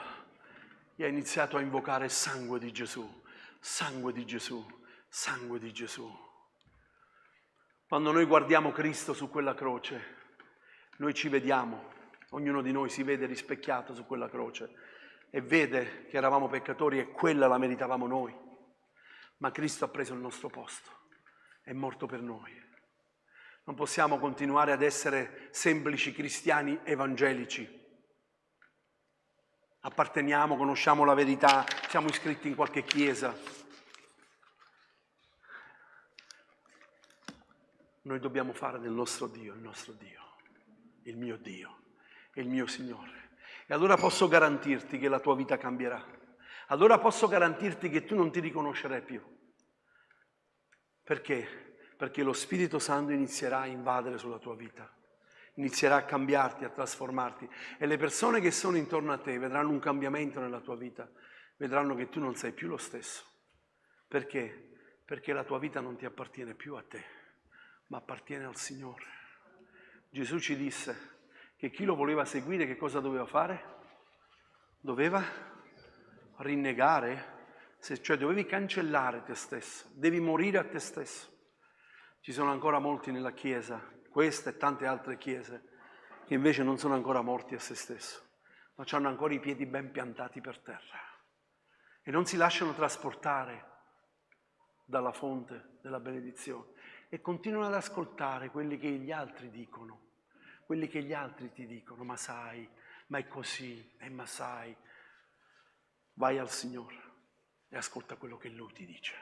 E ha iniziato a invocare il sangue di Gesù, sangue di Gesù, sangue di Gesù. Quando noi guardiamo Cristo su quella croce, noi ci vediamo, ognuno di noi si vede rispecchiato su quella croce e vede che eravamo peccatori e quella la meritavamo noi. Ma Cristo ha preso il nostro posto, è morto per noi. Non possiamo continuare ad essere semplici cristiani evangelici. Apparteniamo, conosciamo la verità, siamo iscritti in qualche chiesa. Noi dobbiamo fare del nostro Dio, il mio Dio, il mio Signore. E allora posso garantirti che la tua vita cambierà. Allora posso garantirti che tu non ti riconoscerai più. Perché? Perché lo Spirito Santo inizierà a invadere sulla tua vita. Inizierà a cambiarti, a trasformarti. E le persone che sono intorno a te vedranno un cambiamento nella tua vita. Vedranno che tu non sei più lo stesso. Perché? Perché la tua vita non ti appartiene più a te, ma appartiene al Signore. Gesù ci disse che chi lo voleva seguire che cosa doveva fare? Doveva rinnegare, cioè dovevi cancellare te stesso, devi morire a te stesso. Ci sono ancora molti nella Chiesa, questa e tante altre chiese, che invece non sono ancora morti a se stesso, ma hanno ancora i piedi ben piantati per terra e non si lasciano trasportare dalla fonte della benedizione. E continuano ad ascoltare quelli che gli altri dicono, quelli che gli altri ti dicono, ma sai, ma è così, ma sai. Vai al Signore e ascolta quello che Lui ti dice.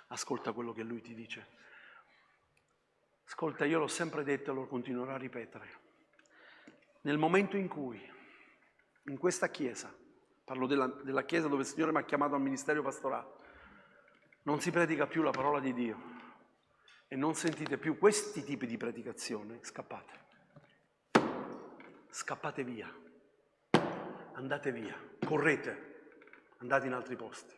Ascolta quello che Lui ti dice. Ascolta, io l'ho sempre detto e lo continuerò a ripetere. Nel momento in cui, in questa Chiesa, parlo della Chiesa dove il Signore mi ha chiamato al ministero pastorale, non si predica più la parola di Dio e non sentite più questi tipi di predicazione, scappate. Scappate via. Andate via. Correte. Andate in altri posti.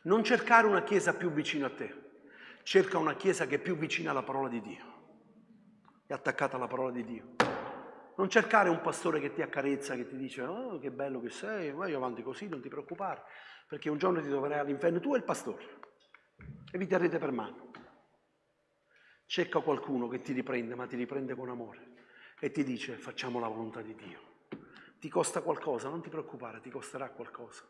Non cercare una chiesa più vicina a te. Cerca una chiesa che è più vicina alla parola di Dio. è attaccata alla parola di Dio. Non cercare un pastore che ti accarezza, che ti dice oh, che bello che sei, vai avanti così, non ti preoccupare, perché un giorno ti troverai all'inferno, tu e il pastore, e vi terrete per mano. Cerca qualcuno che ti riprende, ma ti riprende con amore, e ti dice facciamo la volontà di Dio. Ti costa qualcosa, non ti preoccupare, ti costerà qualcosa.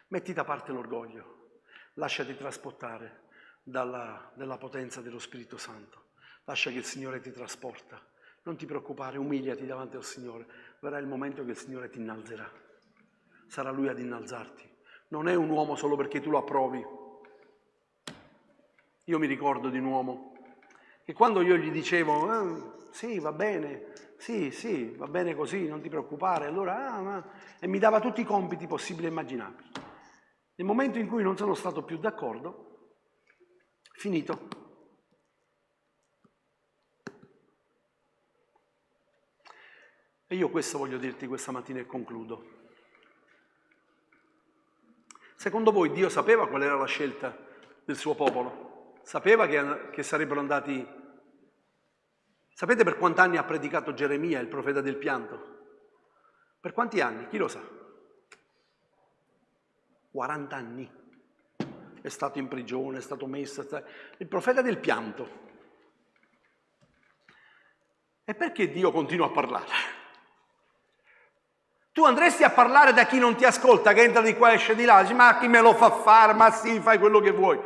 Metti da parte l'orgoglio, lasciati trasportare dalla potenza dello Spirito Santo. Lascia che il Signore ti trasporta. Non ti preoccupare, umiliati davanti al Signore. Verrà il momento che il Signore ti innalzerà. Sarà Lui ad innalzarti. Non è un uomo solo perché tu lo approvi. Io mi ricordo di un uomo che quando io gli dicevo sì, va bene, sì, va bene così, non ti preoccupare, allora e mi dava tutti i compiti possibili e immaginabili. Nel momento in cui non sono stato più d'accordo, finito. E io questo voglio dirti questa mattina e concludo. Secondo voi Dio sapeva qual era la scelta del suo popolo? Sapeva che sarebbero andati... Sapete per quanti anni ha predicato Geremia, il profeta del pianto? Per quanti anni? Chi lo sa? 40 anni. È stato in prigione, è stato messo... Il profeta del pianto. E perché Dio continua a parlare? Tu andresti a parlare da chi non ti ascolta, che entra di qua e esce di là, dici, ma chi me lo fa fare? Ma sì, fai quello che vuoi.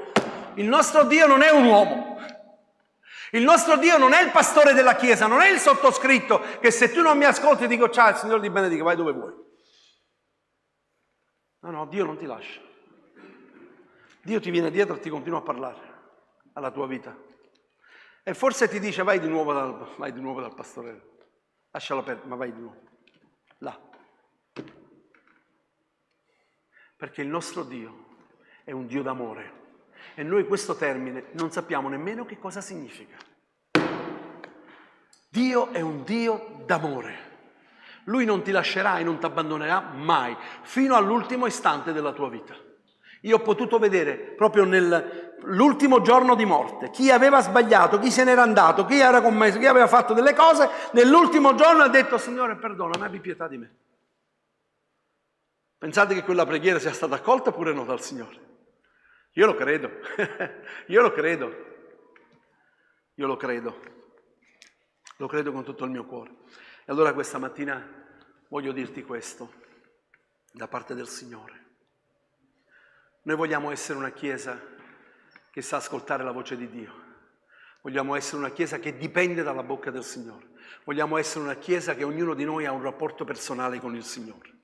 Il nostro Dio non è un uomo. Il nostro Dio non è il pastore della Chiesa, non è il sottoscritto, che se tu non mi ascolti dico ciao, il Signore ti benedica, vai dove vuoi. No, Dio non ti lascia. Dio ti viene dietro e ti continua a parlare alla tua vita. E forse ti dice vai di nuovo dal pastore, lascialo perdere, ma vai di nuovo, là. Perché il nostro Dio è un Dio d'amore e noi questo termine non sappiamo nemmeno che cosa significa. Dio è un Dio d'amore. Lui non ti lascerà e non ti abbandonerà mai, fino all'ultimo istante della tua vita. Io ho potuto vedere proprio nell'ultimo giorno di morte chi aveva sbagliato, chi se n'era andato, chi era commesso, chi aveva fatto delle cose, nell'ultimo giorno ha detto Signore perdonami, abbi pietà di me. Pensate che quella preghiera sia stata accolta oppure no dal Signore? Io lo credo, io lo credo con tutto il mio cuore. E allora questa mattina voglio dirti questo, da parte del Signore. Noi vogliamo essere una Chiesa che sa ascoltare la voce di Dio. Vogliamo essere una Chiesa che dipende dalla bocca del Signore. Vogliamo essere una Chiesa che ognuno di noi ha un rapporto personale con il Signore.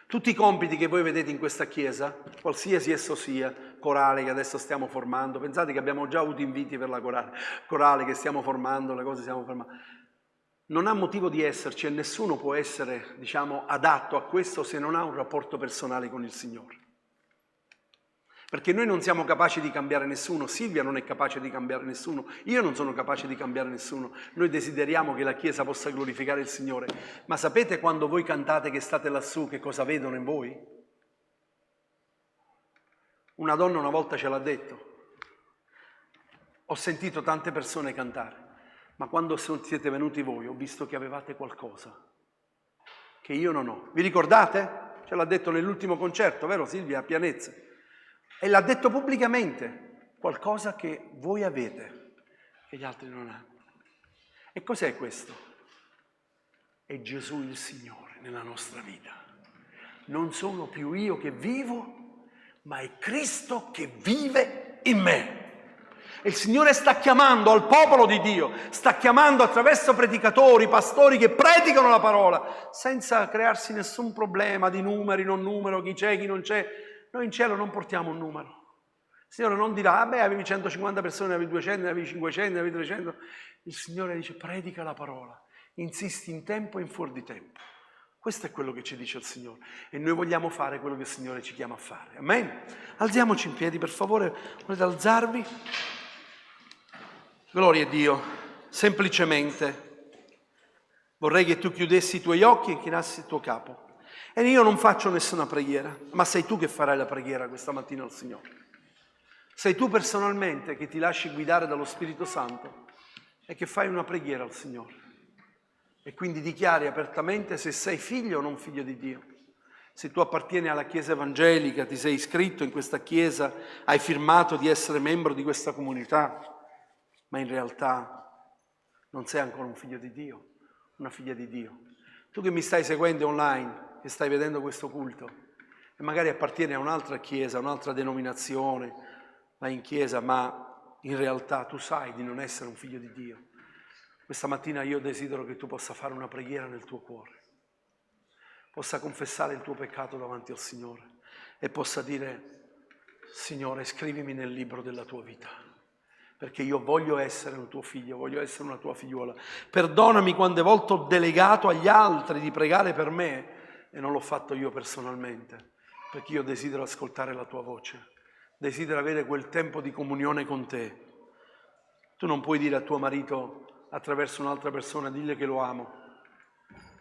Tutti i compiti che voi vedete in questa Chiesa, qualsiasi esso sia, corale che adesso stiamo formando, pensate che abbiamo già avuto inviti per la corale che stiamo formando, le cose stiamo formando, non ha motivo di esserci e nessuno può essere, adatto a questo se non ha un rapporto personale con il Signore. Perché noi non siamo capaci di cambiare nessuno, Silvia non è capace di cambiare nessuno, io non sono capace di cambiare nessuno. Noi desideriamo che la Chiesa possa glorificare il Signore. Ma sapete quando voi cantate che state lassù, che cosa vedono in voi? Una donna una volta ce l'ha detto. Ho sentito tante persone cantare, ma quando siete venuti voi ho visto che avevate qualcosa che io non ho. Vi ricordate? Ce l'ha detto nell'ultimo concerto, vero Silvia? A Pianezza. E l'ha detto pubblicamente, qualcosa che voi avete, che gli altri non hanno. E cos'è questo? È Gesù il Signore nella nostra vita. Non sono più io che vivo, ma è Cristo che vive in me. E il Signore sta chiamando al popolo di Dio, sta chiamando attraverso predicatori, pastori che predicano la parola, senza crearsi nessun problema di numeri, non numero, chi c'è, chi non c'è. Noi in cielo non portiamo un numero. Il Signore non dirà, avevi 150 persone, avevi 200, avevi 500, avevi 300. Il Signore dice, predica la parola, insisti in tempo e in fuori di tempo. Questo è quello che ci dice il Signore. E noi vogliamo fare quello che il Signore ci chiama a fare. Amen? Alziamoci in piedi, per favore. Volete alzarvi? Gloria a Dio. Semplicemente vorrei che tu chiudessi i tuoi occhi e inchinassi il tuo capo. E io non faccio nessuna preghiera, ma sei tu che farai la preghiera questa mattina al Signore. Sei tu personalmente che ti lasci guidare dallo Spirito Santo è che fai una preghiera al Signore e quindi dichiari apertamente se sei figlio o non figlio di Dio. Se tu appartieni alla Chiesa evangelica, ti sei iscritto in questa Chiesa, hai firmato di essere membro di questa comunità, ma in realtà non sei ancora un figlio di Dio, una figlia di Dio. Tu che mi stai seguendo online, che stai vedendo questo culto, e magari appartieni a un'altra Chiesa, a un'altra denominazione, vai in Chiesa, ma in realtà tu sai di non essere un figlio di Dio. Questa mattina io desidero che tu possa fare una preghiera nel tuo cuore, possa confessare il tuo peccato davanti al Signore e possa dire: Signore, scrivimi nel libro della tua vita, perché io voglio essere un tuo figlio, voglio essere una tua figliuola. Perdonami quante volte ho delegato agli altri di pregare per me e non l'ho fatto io personalmente, perché io desidero ascoltare la tua voce, desidero avere quel tempo di comunione con te. Tu non puoi dire a tuo marito attraverso un'altra persona: dille che lo amo.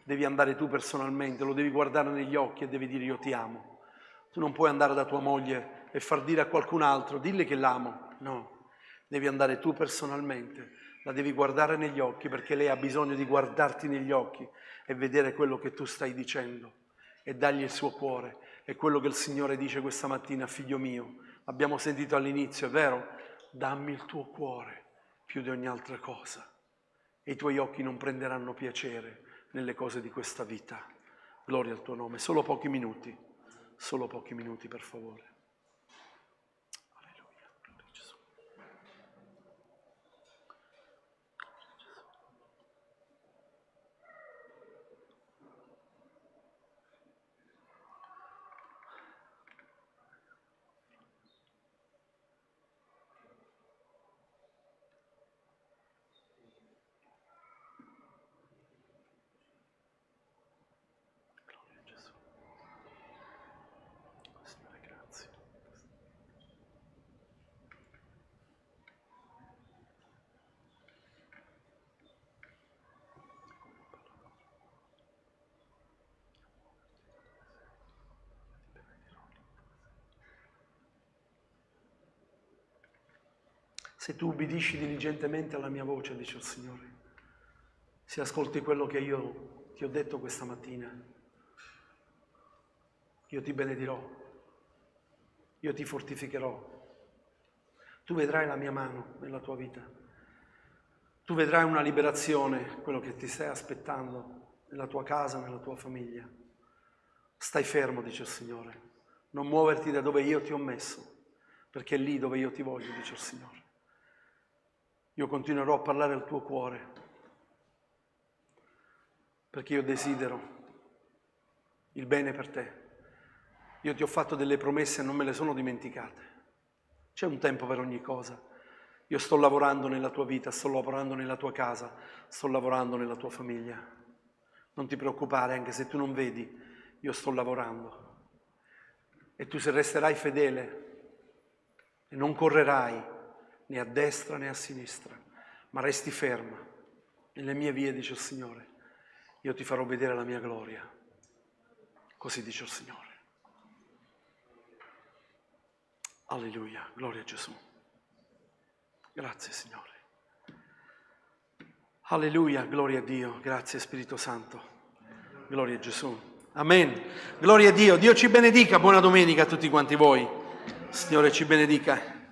Devi andare tu personalmente, lo devi guardare negli occhi e devi dire: io ti amo. Tu non puoi andare da tua moglie e far dire a qualcun altro: dille che l'amo. No, devi andare tu personalmente, la devi guardare negli occhi, perché lei ha bisogno di guardarti negli occhi e vedere quello che tu stai dicendo e dargli il suo cuore. È quello che il Signore dice questa mattina: figlio mio, abbiamo sentito all'inizio, è vero? Dammi il tuo cuore più di ogni altra cosa e i tuoi occhi non prenderanno piacere nelle cose di questa vita. Gloria al tuo nome. Solo pochi minuti per favore. Alleluia. Gloria a Gesù. Signore, grazie. Se tu ubbidisci diligentemente alla mia voce, dice il Signore, se ascolti quello che io ti ho detto questa mattina, io ti benedirò, io ti fortificherò, tu vedrai la mia mano nella tua vita, tu vedrai una liberazione, quello che ti stai aspettando nella tua casa, nella tua famiglia. Stai fermo, dice il Signore, non muoverti da dove io ti ho messo, perché è lì dove io ti voglio, dice il Signore. Io continuerò a parlare al tuo cuore, perché io desidero il bene per te. Io ti ho fatto delle promesse e non me le sono dimenticate. C'è un tempo per ogni cosa. Io sto lavorando nella tua vita, sto lavorando nella tua casa, sto lavorando nella tua famiglia. Non ti preoccupare, anche se tu non vedi, io sto lavorando. E tu, se resterai fedele e non correrai né a destra né a sinistra, ma resti ferma nelle mie vie, dice il Signore, io ti farò vedere la mia gloria. Così dice il Signore. Alleluia, gloria a Gesù. Grazie Signore. Alleluia, gloria a Dio, grazie Spirito Santo. Gloria a Gesù. Amen. Gloria a Dio. Dio ci benedica. Buona domenica a tutti quanti voi. Signore ci benedica.